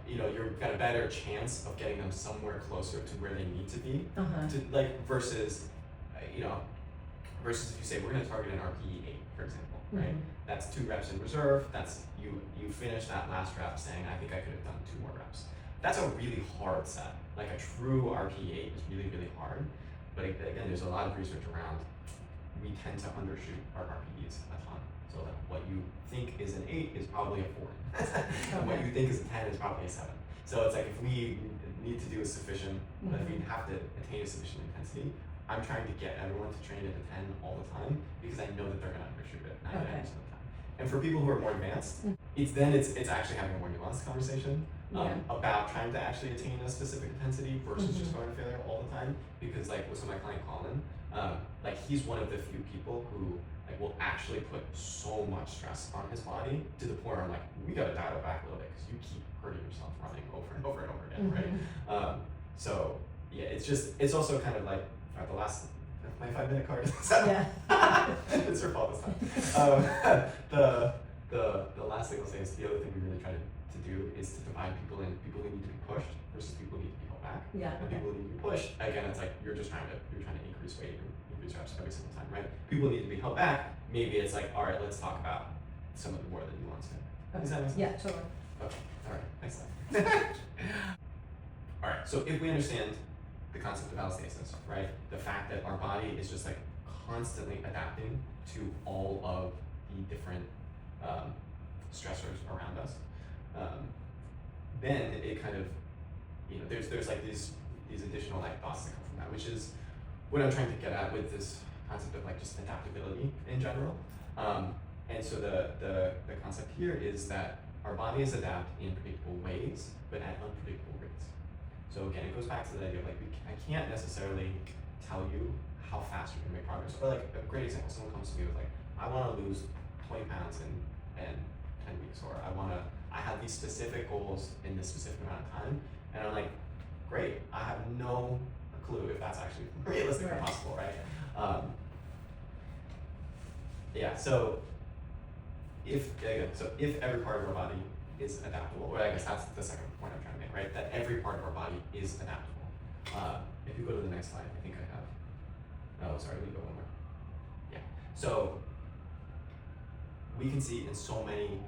you've got a better chance of getting them somewhere closer to where they need to be. To like versus if you say we're going to target an RPE 8, for example, right? That's 2 reps in reserve. That's you finish that last rep saying, I think I could have done 2 more reps. That's a really hard set. Like a true RPE 8 is really, really hard. But again, there's a lot of research around. We tend to undershoot our RPEs a ton. So that what you think is an 8 is probably a 4. And what you think is a 10 is probably a 7. So it's like if we need to do a sufficient, if we have to attain a sufficient intensity, I'm trying to get everyone to train at a 10 all the time because I know that they're going to undershoot it 99% of the time. And for people who are more advanced, it's actually having a more nuanced conversation about trying to actually attain a specific intensity versus just going to failure all the time. Because like with my client Colin, like he's one of the few people who like will actually put so much stress on his body to the point where I'm like, we got to dial it back a little bit because you keep hurting yourself running over and over and over again, right? So yeah, it's also kind of like the last. My 5-minute card. It's her fault this time. The last thing I'll say is the other thing we really try to do is to divide people in people who need to be pushed versus people who need to be held back. And people who need to be pushed, again, it's like you're trying to increase weight or increase reps every single time, right? People who need to be held back, maybe it's like, all right, let's talk about some of the more than nuanced things. Does that make sense? Yeah, totally. Okay. All right. Next slide. All right. So if we understand the concept of allostasis, right? The fact that our body is just like constantly adapting to all of the different stressors around us. Then it kind of, there's like these additional like thoughts that come from that, which is what I'm trying to get at with this concept of like just adaptability in general. And so the concept here is that our bodies adapt in predictable ways, but at unpredictable rates. So again, it goes back to the idea of like, I can't necessarily tell you how fast you're gonna make progress. Or like a great example, someone comes to me with like, I wanna lose 20 pounds in 10 weeks, or I have these specific goals in this specific amount of time. And I'm like, great, I have no clue if that's actually realistic or possible, right? So if every part of our body is adaptable, or I guess that's the second point I'm trying to make, right? That every part of our body is adaptable. If you go to the next slide, I think I have, let me go one more. Yeah, so we can see in so many,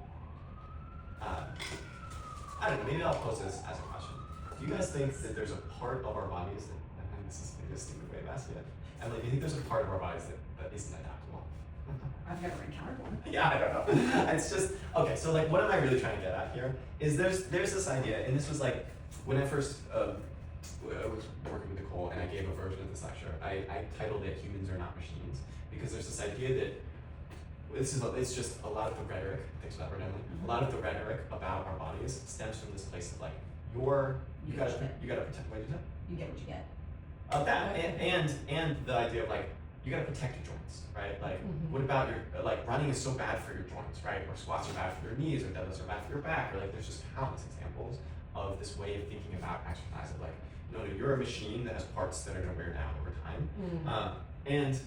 I don't know, maybe I'll pose this as a question. Do you guys think that there's a part of our bodies that, and this is maybe a stupid way of asking it, Emily, do you think there's a part of our bodies that isn't adaptable? I've never encountered one. Yeah, I don't know. It's just, okay, so like what am I really trying to get at here is there's this idea, and this was like, when I first I was working with Nicole and I gave a version of this lecture, I titled it Humans Are Not Machines, because there's this idea that it's just a lot of the rhetoric. Thanks for that, Emily. A lot of the rhetoric about our bodies stems from this place of like you gotta protect. What did you say? You get what you get. That and the idea of like you gotta protect your joints, right? Like what about your like running is so bad for your joints, right? Or squats are bad for your knees, or deadlifts are bad for your back, or like there's just countless examples of this way of thinking about exercise of like, you're a machine that has parts that are gonna wear down over time. And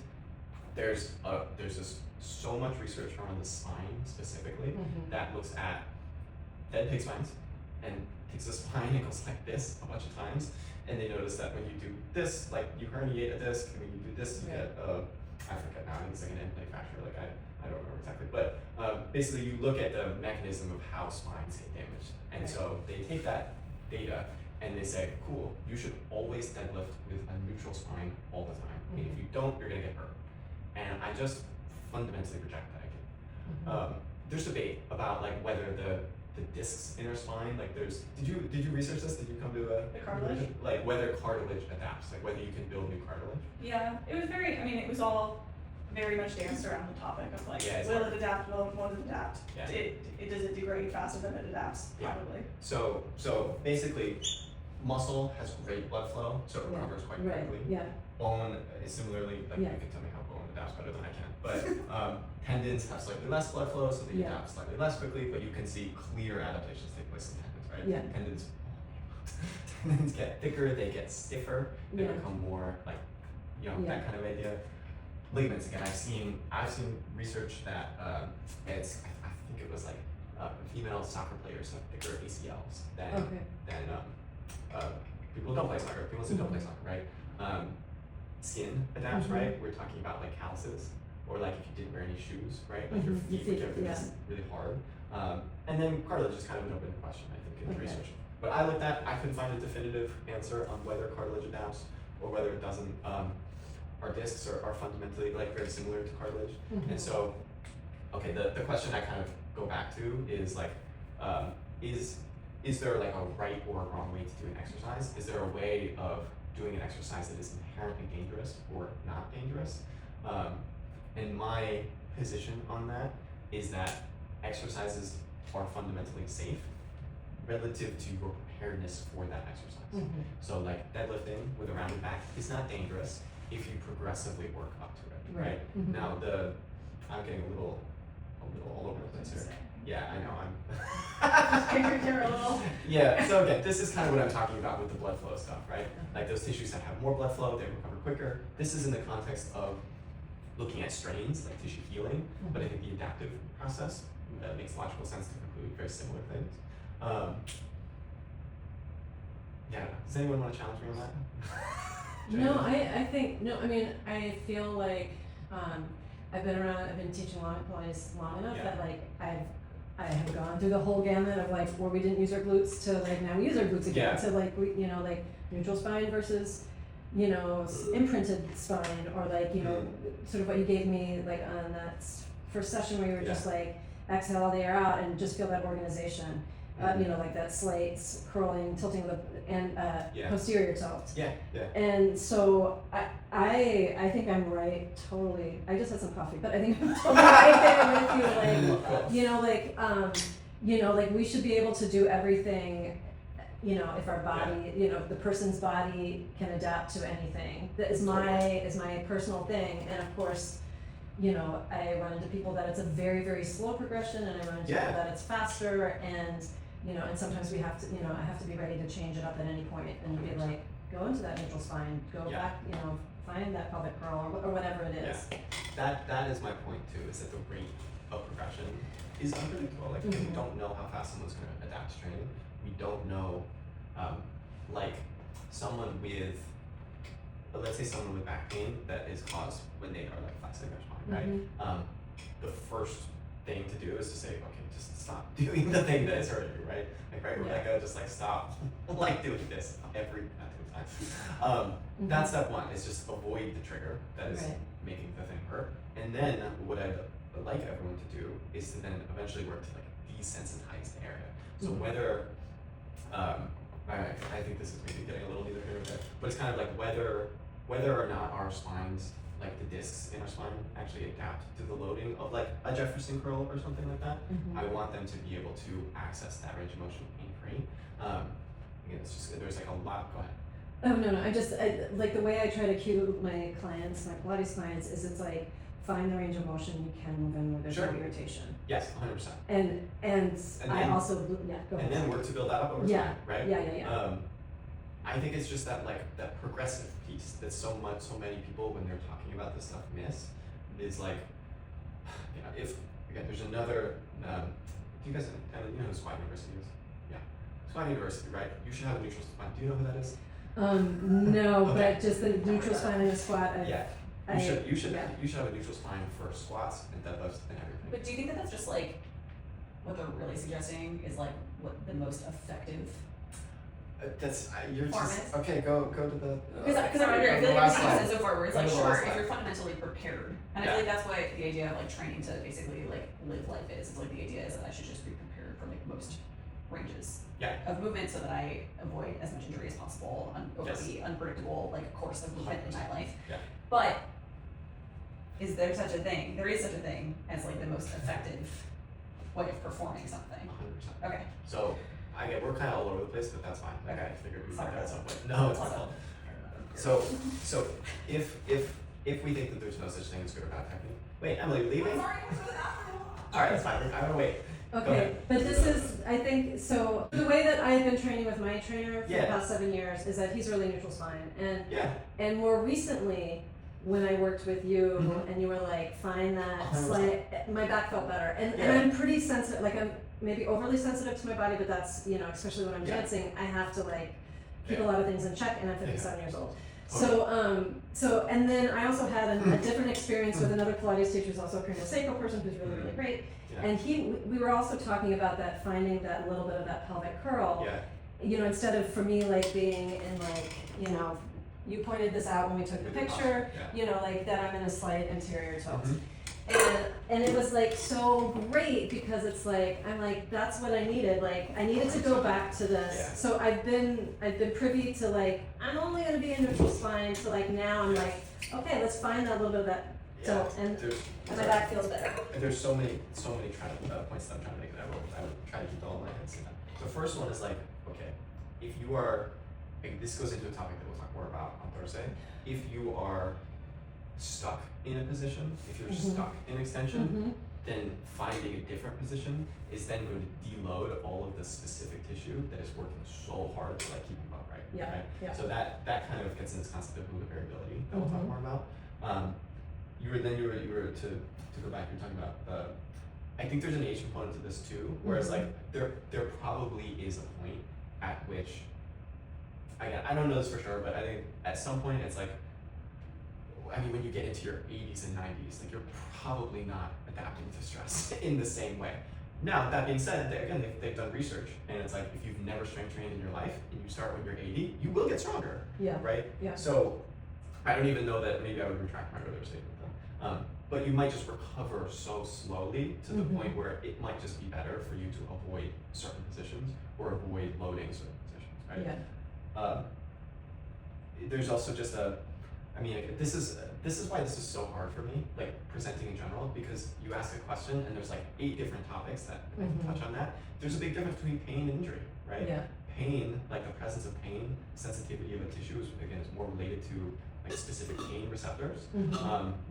there's just so much research around the spine specifically that looks at dead pig spines and takes the spine and goes like this a bunch of times, and they notice that when you do this, like you herniate a disc, and when you do this, you get I forget now. I think it's like an end plate fracture. Like I don't remember exactly, but basically you look at the mechanism of how spines get damaged, and so they take that data and they say, cool, you should always deadlift with a neutral spine all the time. And if you don't, you're gonna get hurt. And I just fundamentally reject that idea. There's debate about like whether the discs in our spine, like did you research this? Did you come to the cartilage? Like whether cartilage adapts, like whether you can build new cartilage? Yeah, it was all very much danced around the topic of like, will it adapt, won't it adapt? Yeah. Does it degrade faster than it adapts? Probably. So basically, muscle has great blood flow, so it recovers quite quickly. Yeah. Bone is similarly, like you can tell me how bone adapts better than I can, but tendons have slightly less blood flow, so they adapt slightly less quickly, but you can see clear adaptations take place in tendons, right? Yeah. Tendons get thicker, they get stiffer, they become more like, that kind of idea. Ligaments, again, I've seen research that I think it was like female soccer players have thicker ACLs than people who don't play soccer, people who don't play soccer, right? Skin adapts, right? We're talking about like calluses, or like if you didn't wear any shoes, right? Like your feet would get really hard. And then cartilage is kind of an open question, I think, in the research. But I couldn't find a definitive answer on whether cartilage adapts or whether it doesn't. Our discs are fundamentally like very similar to cartilage. And so, okay, the question I kind of go back to is like, is there like a right or a wrong way to do an exercise? Is there a way of doing an exercise that is inherently dangerous or not dangerous? And my position on that is that exercises are fundamentally safe relative to your preparedness for that exercise. So like deadlifting with a rounded back is not dangerous if you progressively work up to it, right? Now I'm getting a little all over the place here. Yeah, I know, Yeah, so again, this is kind of what I'm talking about with the blood flow stuff, right? Like those tissues that have more blood flow, they recover quicker. This is in the context of looking at strains, like tissue healing, but I think the adaptive process makes logical sense to conclude very similar things. Does anyone want to challenge me on that? No, I think, I feel like I've been teaching Pilates long enough that like I have gone through the whole gamut of like where we didn't use our glutes to like now we use our glutes again. So like we like neutral spine versus imprinted spine, or like sort of what you gave me like on that first session where you were just like exhale all the air out and just feel that organization. Like that slight curling, tilting of the posterior tilt. And so I think I'm right totally. I just had some coffee, but I think I'm totally right there with you. Like we should be able to do everything. If our body, the person's body can adapt to anything. That is my personal thing, and of course. I run into people that it's a very, very slow progression, and I run into people that it's faster, and and sometimes we have to, I have to be ready to change it up at any point and be like, go into that neutral spine, go back, find that pelvic curl or whatever it is. That is my point too, is that the rate of progression is unpredictable. Like we don't know how fast someone's going to adapt to training. We don't know, like someone with, let's say someone with back pain that is caused when they are like flexing their spine, right? The first thing to do is to say, okay, just stop doing the thing that is hurting you, right? Like, right, Rebecca, just like stop, like doing this every time. That's step one, is just avoid the trigger that is making the thing hurt. And then what I'd like everyone to do is to then eventually work to like desensitize the area. So whether, I think this is maybe getting a little neither here nor there, but it's kind of like whether or not our spines like the discs in our spine actually adapt to the loading of like a Jefferson curl or something like that. I want them to be able to access that range of motion pain-free. Again, it's just, there's like a lot, go ahead. Oh, no, like the way I try to cue my clients, my Pilates clients, is it's like, find the range of motion you can move in where there's no irritation. Yes, 100%. And I also, yeah, go ahead. And then work to build that up over time, right? Yeah. I think it's just that like that progressive piece that so many people when they're talking about this stuff miss is like, you know, if again there's another, do you guys you know who Squat University is? Yeah, Squat University, right? You should have a neutral spine. Do you know who that is? No, Okay. but just the neutral spine and the squat. You should have a neutral spine for squats and deadlifts and everything. But do you think that that's just like what they're really suggesting is like what the most effective? You're Performance? just okay. Go to the. Because I wonder, I feel like last everything you slide. said so far, where it's like, Go to the sure, last if slide. you're fundamentally prepared, and I feel like that's what the idea of like training to basically like live life is. It's like the idea is that I should just be prepared for like most ranges of movement, so that I avoid as much injury as possible over the unpredictable like course of movement in my life. Yeah. But is there such a thing? There is such a thing as like the most effective way of performing something. 100%. Okay. So we're kind of all over the place, but that's fine. Like I figured we'd Sorry. find out at some point. No, it's my fault. So if we think that there's no such thing as good or bad technique, wait, Emily, you're leaving? Sorry, All right, that's fine. I'm gonna wait. Okay, but this is, I think, so the way that I've been training with my trainer for the past 7 years is that he's really neutral spine. And more recently, when I worked with you and you were like, find that slight, my back felt better. And I'm pretty sensitive, like I'm maybe overly sensitive to my body, but that's, you know, especially when I'm dancing, I have to like keep a lot of things in check, and I'm 57 years old. So, and then I also had a different experience with another Pilates teacher who's also a craniosacral person who's really, really great. And we were also talking about that, finding that little bit of that pelvic curl. You know, instead of for me like being in like, you know, you pointed this out when we took the picture, you know, like that I'm in a slight anterior tilt. And it was like so great because it's like, I'm like, that's what I needed. Like I needed to go back to this. So I've been privy to like, I'm only gonna be in neutral spine, to like now I'm like, okay, let's find that little bit of that tilt, and my back feels better. And there's so many points that I'm trying to make, that I would try to keep all in my head. The first one is like, okay, if you are, like, this goes into a topic that we'll talk more about on Thursday. If you are stuck in a position, if you're stuck in extension, then finding a different position is then going to deload all of the specific tissue that is working so hard to like keep you upright. Right? So that kind of gets into this concept of movement variability that we'll talk more about. You were to go back, you're talking about I think there's an age component to this too, whereas like there probably is a point at which I don't know this for sure, but I think at some point it's like, I mean, when you get into your 80s and 90s, like you're probably not adapting to stress in the same way. Now, that being said, they've done research, and it's like if you've never strength trained in your life and you start when you're 80, you will get stronger. Right? So I don't even know that maybe I would retract my earlier statement then. But you might just recover so slowly to the point where it might just be better for you to avoid certain positions or avoid loading certain positions, right? There's also just this is why this is so hard for me, like presenting in general, because you ask a question and there's like 8 different topics that touch on that. There's a big difference between pain and injury, right? Pain, like the presence of pain, sensitivity of a tissue is more related to like specific pain receptors,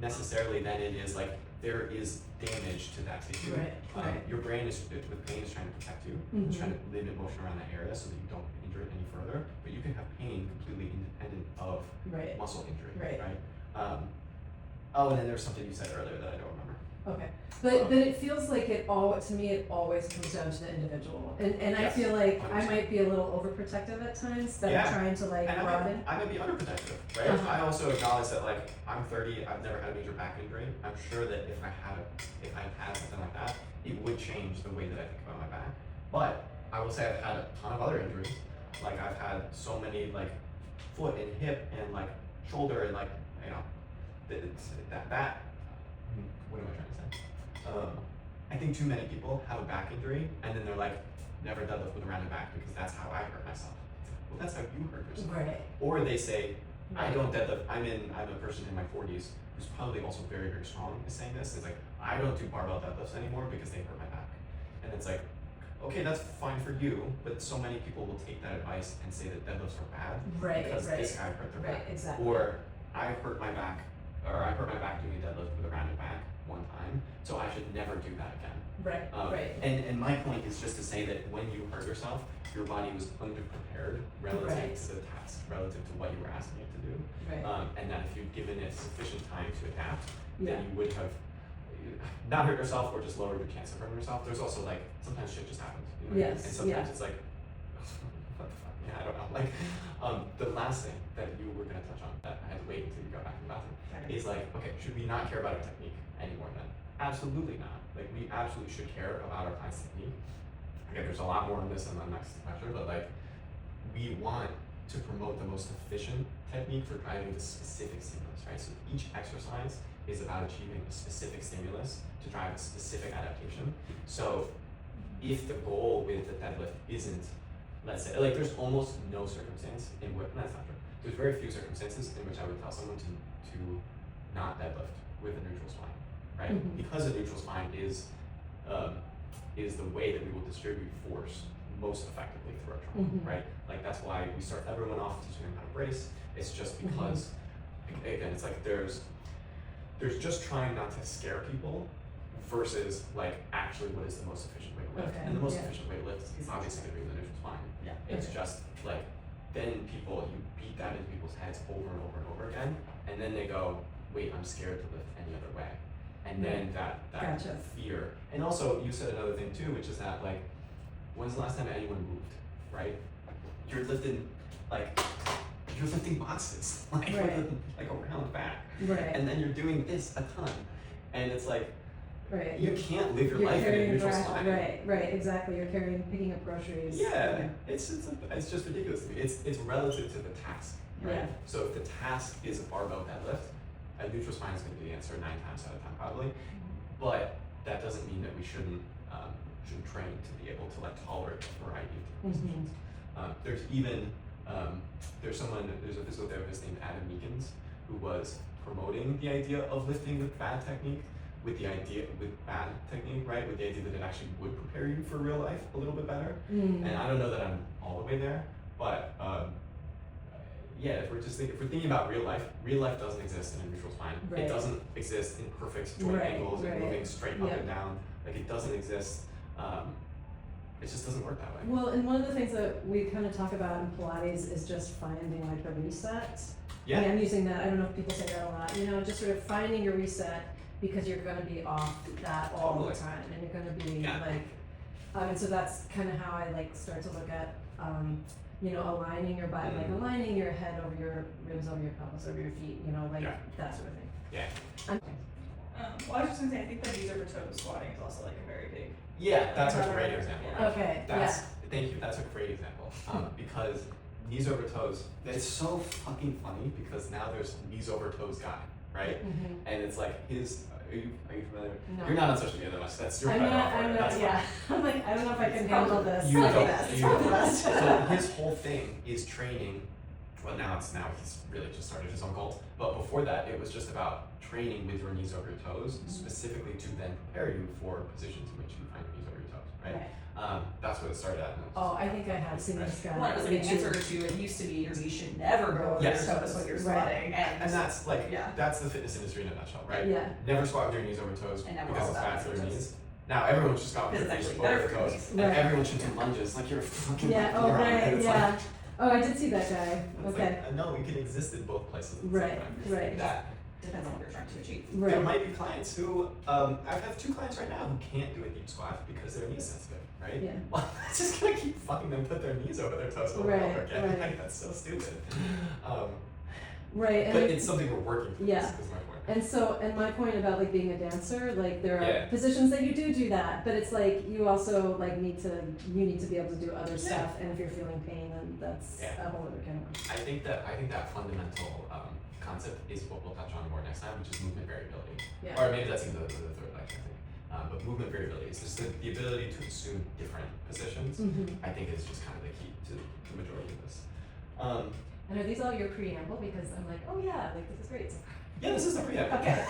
necessarily than it is like there is damage to that tissue. Your brain with pain is trying to protect you, it's trying to limit motion around that area so that you don't injure it any further, but you can have pain completely independent of muscle injury, right? And then there's something you said earlier that I don't remember. Okay, but it feels like it always comes down to the individual, and I feel like 100%. I might be a little overprotective at times, that I'm trying to like broaden. I might be underprotective, right? I also acknowledge that like I'm 30, I've never had a major back injury. I'm sure that if I had something like that, it would change the way that I think about my back. But I will say I've had a ton of other injuries. Like I've had so many like foot and hip and like shoulder and like, you know, that. What am I trying to say? I think too many people have a back injury and then they're like, never deadlift with a rounded back because that's how I hurt myself. Well, that's how you hurt yourself. Or they say, I don't deadlift. I'm a person in my 40s who's probably also very, very strong is saying this. It's like, I don't do barbell deadlifts anymore because they hurt my back. And it's like, okay, that's fine for you, but so many people will take that advice and say that deadlifts are bad because this guy hurt their back. Exactly. Or I hurt my back doing a deadlift with a rounded back one time, so I should never do that again. Right. And my point is just to say that when you hurt yourself, your body was underprepared relative to the task, relative to what you were asking it to do. Right. And that if you'd given it sufficient time to adapt, then you would have not hurt yourself or just lowered your chance of hurting yourself. There's also like, sometimes shit just happens. You know? Yes. And sometimes it's like, what the fuck? Yeah, I don't know. Like, the last thing that you were gonna touch on that I had to wait until you got back to the bathroom is like, okay, should we not care about our technique anymore then? Absolutely not. Like, we absolutely should care about our client's technique. Again, there's a lot more on this in the next lecture, but like, we want to promote the most efficient technique for driving the specific stimulus, right? So each exercise is about achieving a specific stimulus to drive a specific adaptation. So if the goal with the deadlift isn't, let's say, like there's almost no circumstance in which, that's not true, there's very few circumstances in which I would tell someone to not deadlift with a neutral spine, right? Mm-hmm. Because a neutral spine is the way that we will distribute force most effectively through our trunk, right? Like that's why we start everyone off teaching them how to brace. It's just because, again, it's like there's just trying not to scare people versus like actually what is the most efficient way to lift. And the most efficient way to lift is obviously going to be the neutral spine. It's just like, then you beat that into people's heads over and over and over again, and then they go, wait, I'm scared to lift any other way. And then that fear. And also you said another thing too, which is that like, when's the last time anyone moved, right? You're lifting boxes, like a round back. And then you're doing this a ton. And it's like, you can't live your life in a neutral spine. Right, exactly. You're picking up groceries. Yeah, it's just ridiculous to me. It's relative to the task, right? Yeah. So if the task is a barbell deadlift, a neutral spine is going to be the answer 9 times out of 10 probably. But that doesn't mean that we shouldn't train to be able to like tolerate a variety of different positions. There's even there's a physical therapist named Adam Meekins who was promoting the idea of lifting with bad technique, right? With the idea that it actually would prepare you for real life a little bit better. And I don't know that I'm all the way there, but if we're thinking about real life doesn't exist in a neutral spine. It doesn't exist in perfect joint angles and moving straight up and down. Like it doesn't exist. It just doesn't work that way. Well, and one of the things that we kind of talk about in Pilates is just finding like the reset. Yeah. I mean, I'm using that. I don't know if people say that a lot. You know, just sort of finding your reset because you're going to be off that all the time, and you're going to be and so that's kind of how I like start to look at aligning your body, like aligning your head over your ribs, over your pelvis, over your feet. You know, like that sort of thing. Yeah. Well, I was just gonna say, I think the knees over toes squatting is also like a very big. Yeah, that's a great example. Okay. Thank you. That's a great example. Because knees over toes, it's so fucking funny because now there's knees over toes guy, right? And it's like are you familiar? No. You're not on social media that much. That's your I'm not. I'm like, I don't know if I can handle this. You don't. Best. So his whole thing is training. Well, now he's really just started his own cult. But before that, it was just about training with your knees over your toes, specifically to then prepare you for positions in which you find your knees over your toes, right? That's what it started at. I think I have seen this guy. Well, it was like an answer to it used to be your knees should never go over your toes when you're squatting. And that's like, that's the fitness industry in a nutshell, right? Yeah. Never squat with your knees over toes because it's bad for your knees. Now everyone should squat with Because their it's knees actually over better their for toes. your And everyone should do lunges like you're a fucking moron. And it's like, I did see that guy. it's like, no, we can exist in both places at the same time. That depends on what you're trying to achieve. There might be clients who, I have 2 clients right now who can't do a deep squat because they're knee sensitive, right? Yeah. Well, it's just gonna keep fucking them put their knees over their toes over and over again. Like, that's so stupid. And but it's something we're working for. Is my point. And my point about like being a dancer, like there are positions that you do that, but it's like you also like need to be able to do other stuff, and if you're feeling pain, then that's a whole other kind of work. I think that fundamental concept is what we'll touch on more next time, which is movement variability. Or maybe that's even the third lecture, I think. But movement variability is just the ability to assume different positions. I think is just kind of the key to the majority of this. And are these all your preamble? Because I'm like, oh yeah, like this is great. Yeah, this is the preamble. Okay.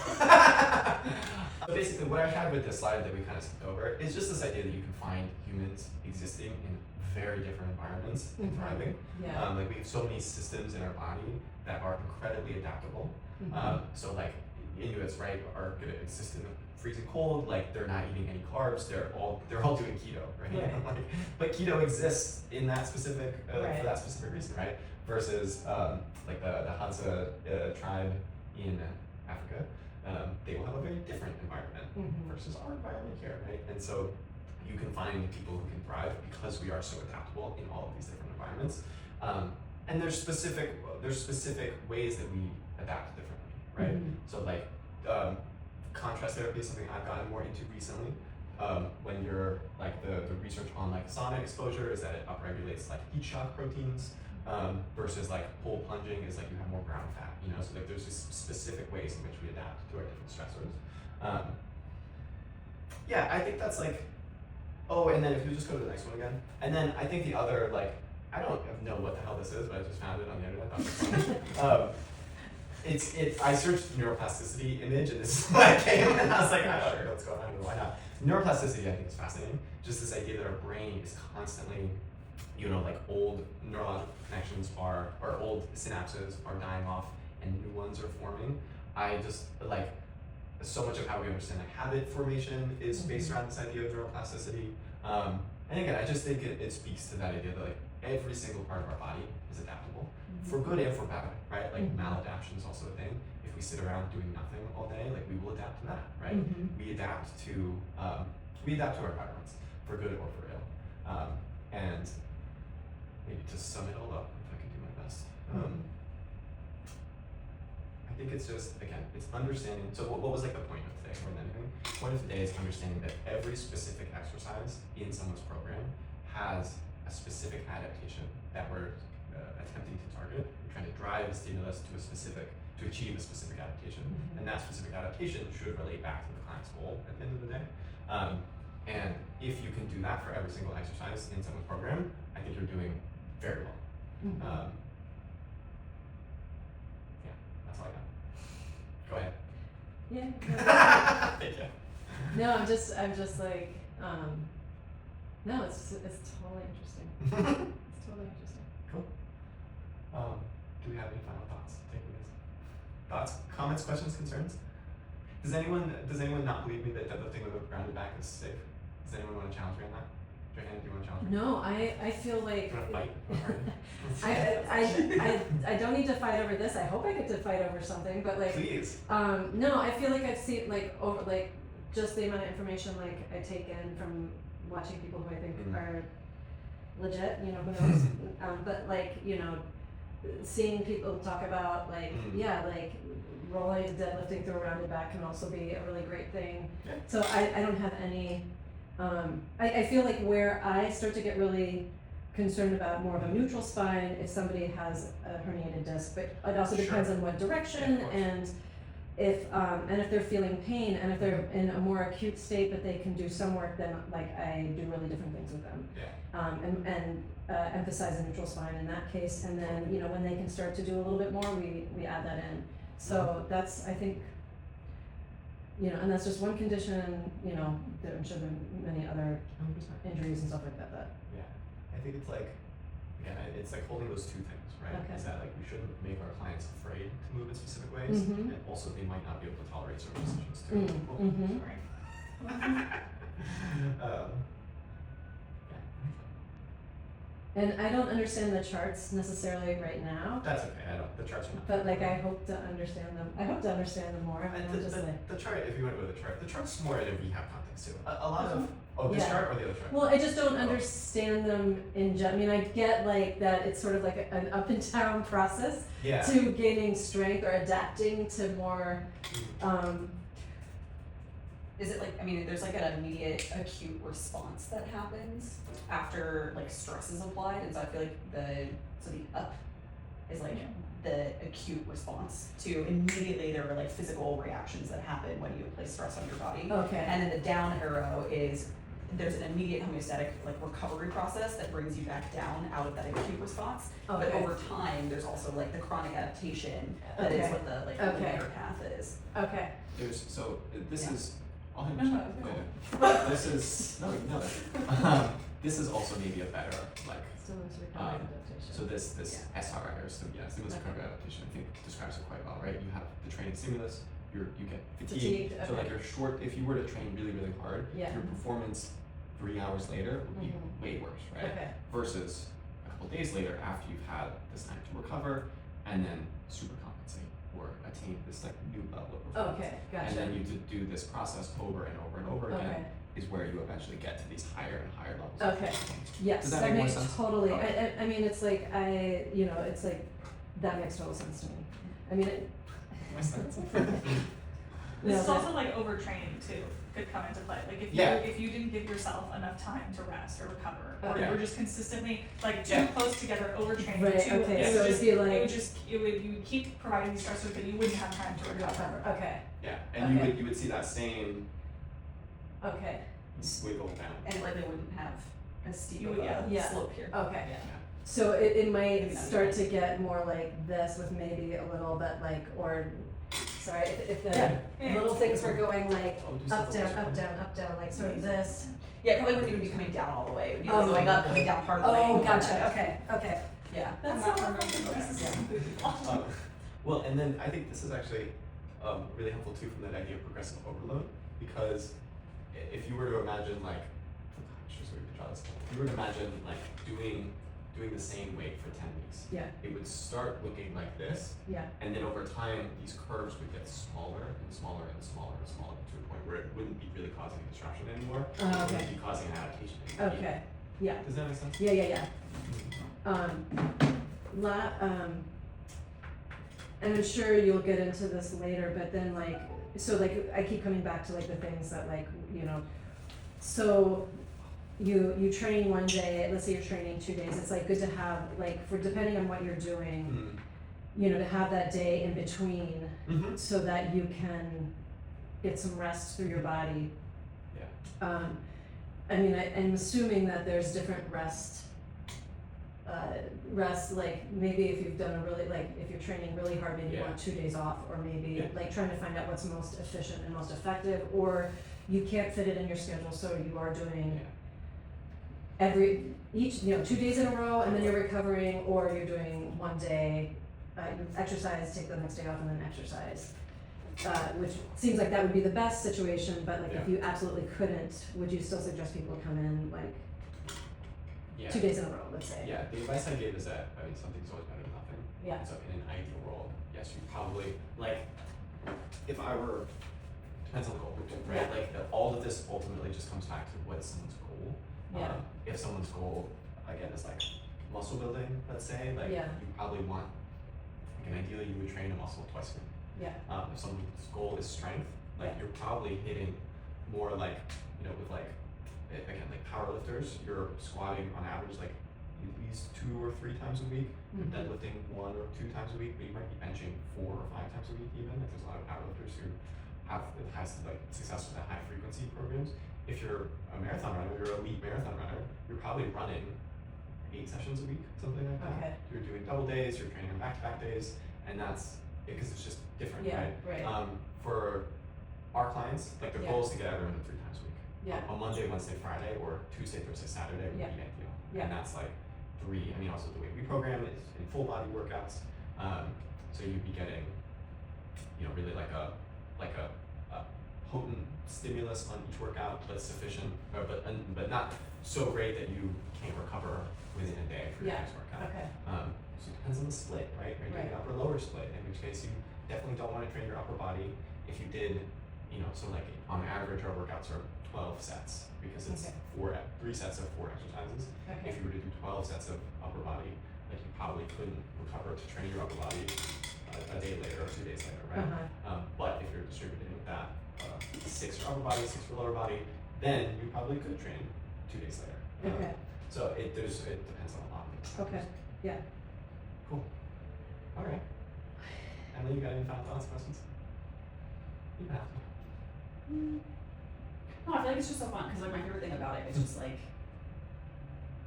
But basically, what I had with this slide that we kind of skipped over is just this idea that you can find humans existing in very different environments and thriving. Yeah. Like we have so many systems in our body that are incredibly adaptable. So like Inuits, right, are gonna exist in the freezing cold. Like they're not eating any carbs. They're all doing keto, right? Like, but keto exists in that specific for that specific reason, right? Versus like the Hadza tribe in Africa, they will have a very different environment versus our environment here, right? And so you can find people who can thrive because we are so adaptable in all of these different environments. And there's specific ways that we adapt differently, right? So like contrast therapy is something I've gotten more into recently. When you're like the research on like sauna exposure is that it upregulates like heat shock proteins. Versus like pole plunging is like you have more ground fat, you know, so like there's just specific ways in which we adapt to our different stressors. Yeah, I think that's like, oh, and then if you just go to the next one again, and then I think the other, like, I don't know what the hell this is, but I just found it on the internet. I searched neuroplasticity image and this is what I came, and I was like, I don't know what's going on, I don't know why not. Neuroplasticity I think is fascinating, just this idea that our brain is constantly, you know, like old neurological connections or old synapses are dying off and new ones are forming. I just like so much of how we understand like habit formation is based around this idea of neuroplasticity. And again, I just think it speaks to that idea that like every single part of our body is adaptable for good and for bad, right? Like maladaptation is also a thing. If we sit around doing nothing all day, like we will adapt to that, right? We adapt to our environments for good or for ill. And maybe to sum it all up, if I can do my best. I think it's just, again, it's understanding. So what was like the point of today more than anything? The point of today is understanding that every specific exercise in someone's program has a specific adaptation that we're attempting to target. We're trying to drive a stimulus to achieve a specific adaptation. And that specific adaptation should relate back to the client's goal at the end of the day. And if you can do that for every single exercise in someone's program, I think you're doing very well. Yeah, that's all I got. Go ahead. Yeah. Thank you. No, I'm just like, no, it's totally interesting. It's totally interesting. Cool. Do we have any final thoughts, takeaways? Thoughts, comments, questions, concerns? Does anyone not believe me that deadlifting with a rounded back is safe? Does anyone want to challenge me on that? Joanne, do you want to challenge me? No, I feel like Do you want to fight? I don't need to fight over this. I hope I get to fight over something, but like Please. no, I feel like I've seen like over like just the amount of information like I take in from watching people who I think are legit, you know, who knows. But like, you know, seeing people talk about like like rolling deadlifting through a rounded back can also be a really great thing. Yeah. So I don't have any I feel like where I start to get really concerned about more of a neutral spine if somebody has a herniated disc, but it also depends on what direction and if they're feeling pain and if they're in a more acute state but they can do some work, then like I do really different things with them. Emphasize a neutral spine in that case, and then you know when they can start to do a little bit more, we add that in. So that's, I think, you know, and that's just one condition. You know, I'm sure there are many other injuries and stuff like that. Yeah, I think it's like, again, it's like holding those two things, right? Okay. Is that like we shouldn't make our clients afraid to move in specific ways, and also they might not be able to tolerate certain positions too. Sorry. And I don't understand the charts necessarily right now. That's okay. The charts are not. But like I hope to understand them. I hope to understand them more. I mean, I'm just like the chart. If you want to go to the chart, the chart's more in a rehab context too. A lot of this chart or the other chart. Well, I just don't understand them in general. I mean, I get like that it's sort of like an up and down process to gaining strength or adapting to more. Is it like, I mean, there's like an immediate acute response that happens after like stress is applied, and so I feel like the up is like the acute response to immediately there are like physical reactions that happen when you apply stress on your body. Okay. And then the down arrow is there's an immediate homeostatic like recovery process that brings you back down out of that acute response. Okay. But over time, there's also like the chronic adaptation that is what the like linear path is. Okay. This is. I'll No, no, yeah. This is this is also maybe a better like. Stimulus recovery adaptation. So this SRI or stimulus recovery adaptation, I think describes it quite well, right? You have the training stimulus, you get fatigued. So like you're short. If you were to train really really hard, your performance 3 hours later would be way worse, right? Okay. Versus a couple days later after you've had this time to recover and then super compensate or attain this like new level of performance. Okay, gotcha. And then you do this process over and over and over again. Is where you eventually get to these higher and higher levels. Okay. Yes, Does that that make more makes sense? totally. Okay. I mean, it's like it's like that makes total sense to me. I mean, Makes sense. This is also like overtraining too could come into play. Like if you didn't give yourself enough time to rest or recover, or you were just consistently like too close together overtraining. Right. Too, Okay. so it'd be like you would keep providing these stressors, but you wouldn't have time to recover. Okay. Yeah, and you would see that same Okay. wiggle down. And like they wouldn't have as steep You of would- a yeah. slope here. Okay. Yeah. So it might Maybe not start as to get more like this with maybe a little bit like sorry if the Yeah. little things were going like Oh, do up something down else. up down up down like sort of this. Yeah, it probably wouldn't even be coming down all the way. It would be Oh, going up, coming down part of the way. Oh, gotcha. Okay. Yeah. I'm That's not so remembering helpful. Well, and then I think this is actually really helpful too from that idea of progressive overload, because if you were to imagine like, if you were to imagine like doing the same weight for 10 weeks, it would start looking like this, and then over time these curves would get smaller and smaller and smaller and smaller to a point where it wouldn't be really causing a disruption anymore. It would be causing an adaptation. Okay. Yeah. Does that make sense? Yeah. And I'm sure you'll get into this later, but then like, so like, I keep coming back to like the things that like, so you train one day, let's say you're training 2 days, it's like good to have like, for depending on what you're doing, to have that day in between so that you can get some rest through your body. Yeah. I mean, I'm assuming that there's different rest, like maybe if you've done a really, like if you're training really hard, maybe you want 2 days off, or maybe like trying to find out what's most efficient and most effective, or you can't fit it in your schedule, so you are doing each 2 days in a row and then you're recovering, or you're doing 1 day, you exercise, take the next day off and then exercise. Which seems like that would be the best situation, but like if you absolutely couldn't, would you still suggest people come in like 2 days in a row, let's say? Yeah, the advice I gave is that, I mean, something's always better than nothing. Yeah. So in an ideal world, yes, you probably, like, if I were, depends on the goal, right? Like, all of this ultimately just comes back to what is someone's goal. Yeah. If someone's goal, again, is like muscle building, let's say, like, you probably want, like, and ideally you would train a muscle twice a week. If someone's goal is strength, like, you're probably hitting more like, with like, again, like powerlifters, you're squatting on average like at least 2 or 3 times a week, deadlifting 1 or 2 times a week, but you might be benching 4 or 5 times a week even. Like, there's a lot of powerlifters who have like success with the high frequency programs. If you're a marathon runner, you're an elite marathon runner, you're probably running 8 sessions a week, something like that. Okay. You're doing double days, you're training on back-to-back days, and that's because it's just different, right? For our clients, like the goal is to get everyone to 3 times a week. On Monday, Wednesday, Friday, or Tuesday, Thursday, Saturday would be ideal. And that's like 3. I mean, also the way we program is in full body workouts. So you'd be getting, really like a potent stimulus on each workout that's sufficient, but not so great that you can't recover within a day for your next workout. Okay. So it depends on the split, right? Are you doing upper lower split? In which case you definitely don't want to train your upper body. If you did, so like on average our workouts are 12 sets because it's 3 sets of 4 exercises. Okay. If you were to do 12 sets of upper body, like you probably couldn't recover to train your upper body a day later or 2 days later, right? But if you're distributing that 6 for upper body, 6 for lower body, then you probably could train 2 days later. Okay. So it depends on a lot of things. Okay. Yeah. Cool. All right. Emily, you got any final thoughts, questions? You can have them. No, I feel like it's just so fun because like my favorite thing about it is just like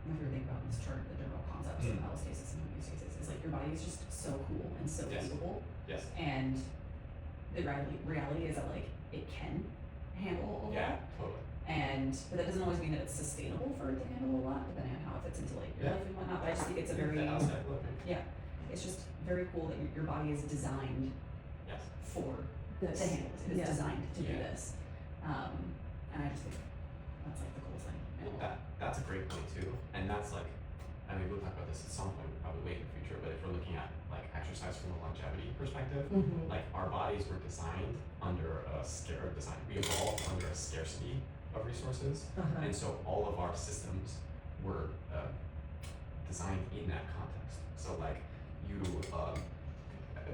my favorite thing about this chart, the general concepts of allostasis and homeostasis is like your body is just so cool and so capable. Yes. And the reality is that like it can handle a lot. Yeah, totally. But that doesn't always mean that it's sustainable for it to handle a lot, depending on how it fits into like your life and whatnot. But I just think it's a very it's just very cool that your body is designed for to handle this. It is designed to do this. And I just think that's like the coolest thing. That's a great point too, and that's like, I mean, we'll talk about this at some point, probably way in the future. But if we're looking at like exercise from a longevity perspective, like our bodies were designed under a design. We evolved under a scarcity of resources, and so all of our systems were designed in that context. So like you,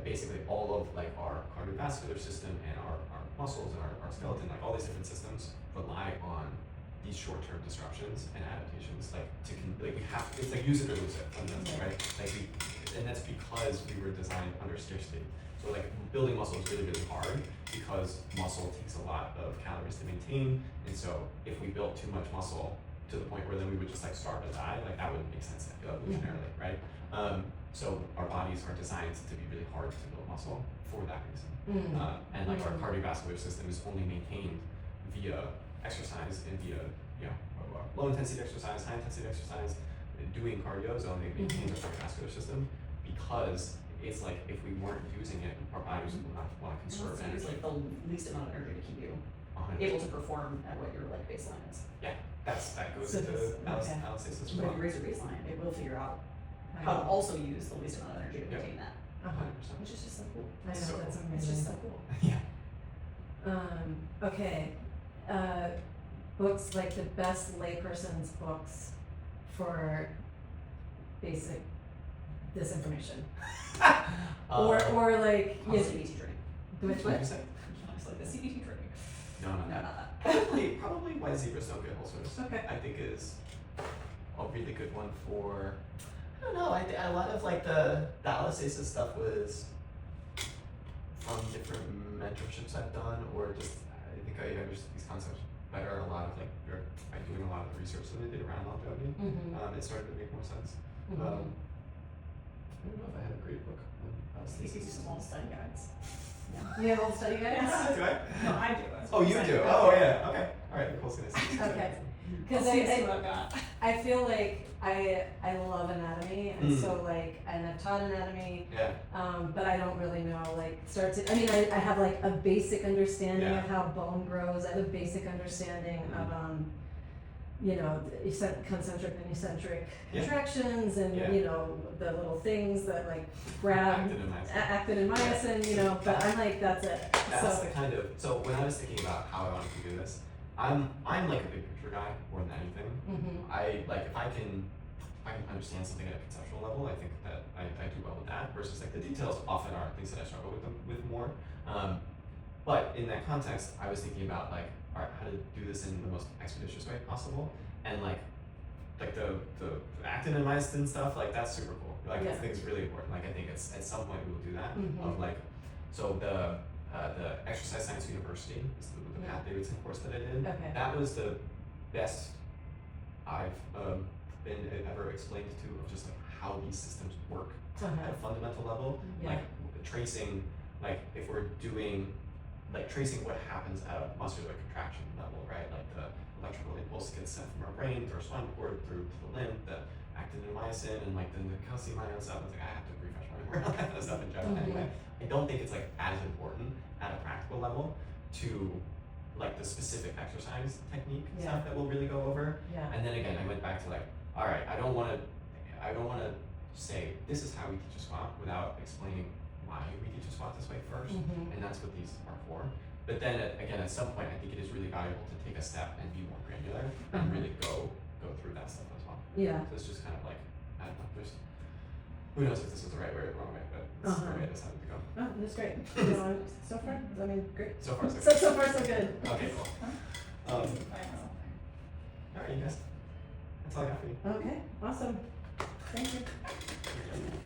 basically all of like our cardiovascular system and our muscles and our skeleton, like all these different systems rely on these short-term disruptions and adaptations, like we have to, it's like use it or lose it, right? Like and that's because we were designed under scarcity. So like building muscle is really, really hard because muscle takes a lot of calories to maintain, and so if we built too much muscle to the point where then we would just like starve and die, like that wouldn't make sense evolutionarily, right? So our bodies are designed to be really hard to build muscle for that reason. And like our cardiovascular system is only maintained via exercise and via low intensity exercise, high intensity exercise. Doing cardio is only maintained our cardiovascular system because it's like if we weren't using it, our bodies would not want to conserve energy. It's like the least amount of energy to keep you 100%. able to perform at what your like baseline is. Yeah, that goes into allostasis as But well. if you raise your baseline, it will figure out how to also use the least amount of energy to maintain that. 100%. Which is just so cool. I know, So that's cool. amazing. It's just so cool. Yeah. Okay. Books, like the best layperson's books for basic disinformation. Or like Also CBT training. which What did what? you say? It's like the CBT training. No, No, not that. Probably Why Zebras Don't Get Ulcers. Okay. I think is a really good one for. I don't know. A lot of like the allostasis stuff was from different mentorships I've done, or just I think I understand these concepts better. A lot of like by doing a lot of the research that I did around longevity, it started to make more sense. I don't know if I had a great book on These allostasis. small study guides. You have old study guides? Do I? No, I do. Oh, you do? Oh, yeah. Okay. All right. Nicole's gonna see. Okay. I'll Because see what I've got. I feel like I love anatomy, and so like, and I've taught anatomy, Yeah. but I don't really know like I mean, I have like a basic understanding of how bone grows. I have a basic understanding of concentric and eccentric contractions, and the little things that like grab actin and myosin, but I'm like, that's it. That's the kind of, so when I was thinking about how I wanted to do this, I'm like a big picture guy more than anything. I like if I can understand something at a conceptual level, I think that I do well with that, versus like the details often are things that I struggle with more. But in that context, I was thinking about like, all right, how to do this in the most expeditious way possible, and like the actin and myosin stuff, like that's super cool. Like I think it's really important. Like I think it's at some point we will do that. Of like, so the Exercise Science University is the Pat Davidson course that I did. Okay. That was the best I've been ever explained to of just like how these systems work at a fundamental level. Like tracing, like if we're doing, like tracing what happens at a muscular contraction level, right? Like the electrical impulse gets sent from our brain through our spinal cord through to the limb, the actin and myosin, and like then the calcium ion stuff. I was like, I have to refresh my memory on that kind of stuff in general. Anyway, I don't think it's like as important at a practical level to like the specific exercise technique stuff that we'll really go over. And then again, I went back to like, all right, I don't want to say this is how we teach a squat without explaining why we teach a squat this way first, and that's what these are for. But then again, at some point, I think it is really valuable to take a step and be more granular and really go through that stuff as well. Yeah. So it's just kind of like, I don't know, there's who knows if this is the right way or the wrong way, but this is the way I decided to go. Oh, that's great. So far, I mean, great. So far, so So good. far, so good. Okay, cool. I know. All right, you guys. That's all I got for you. Okay, awesome. Thank you.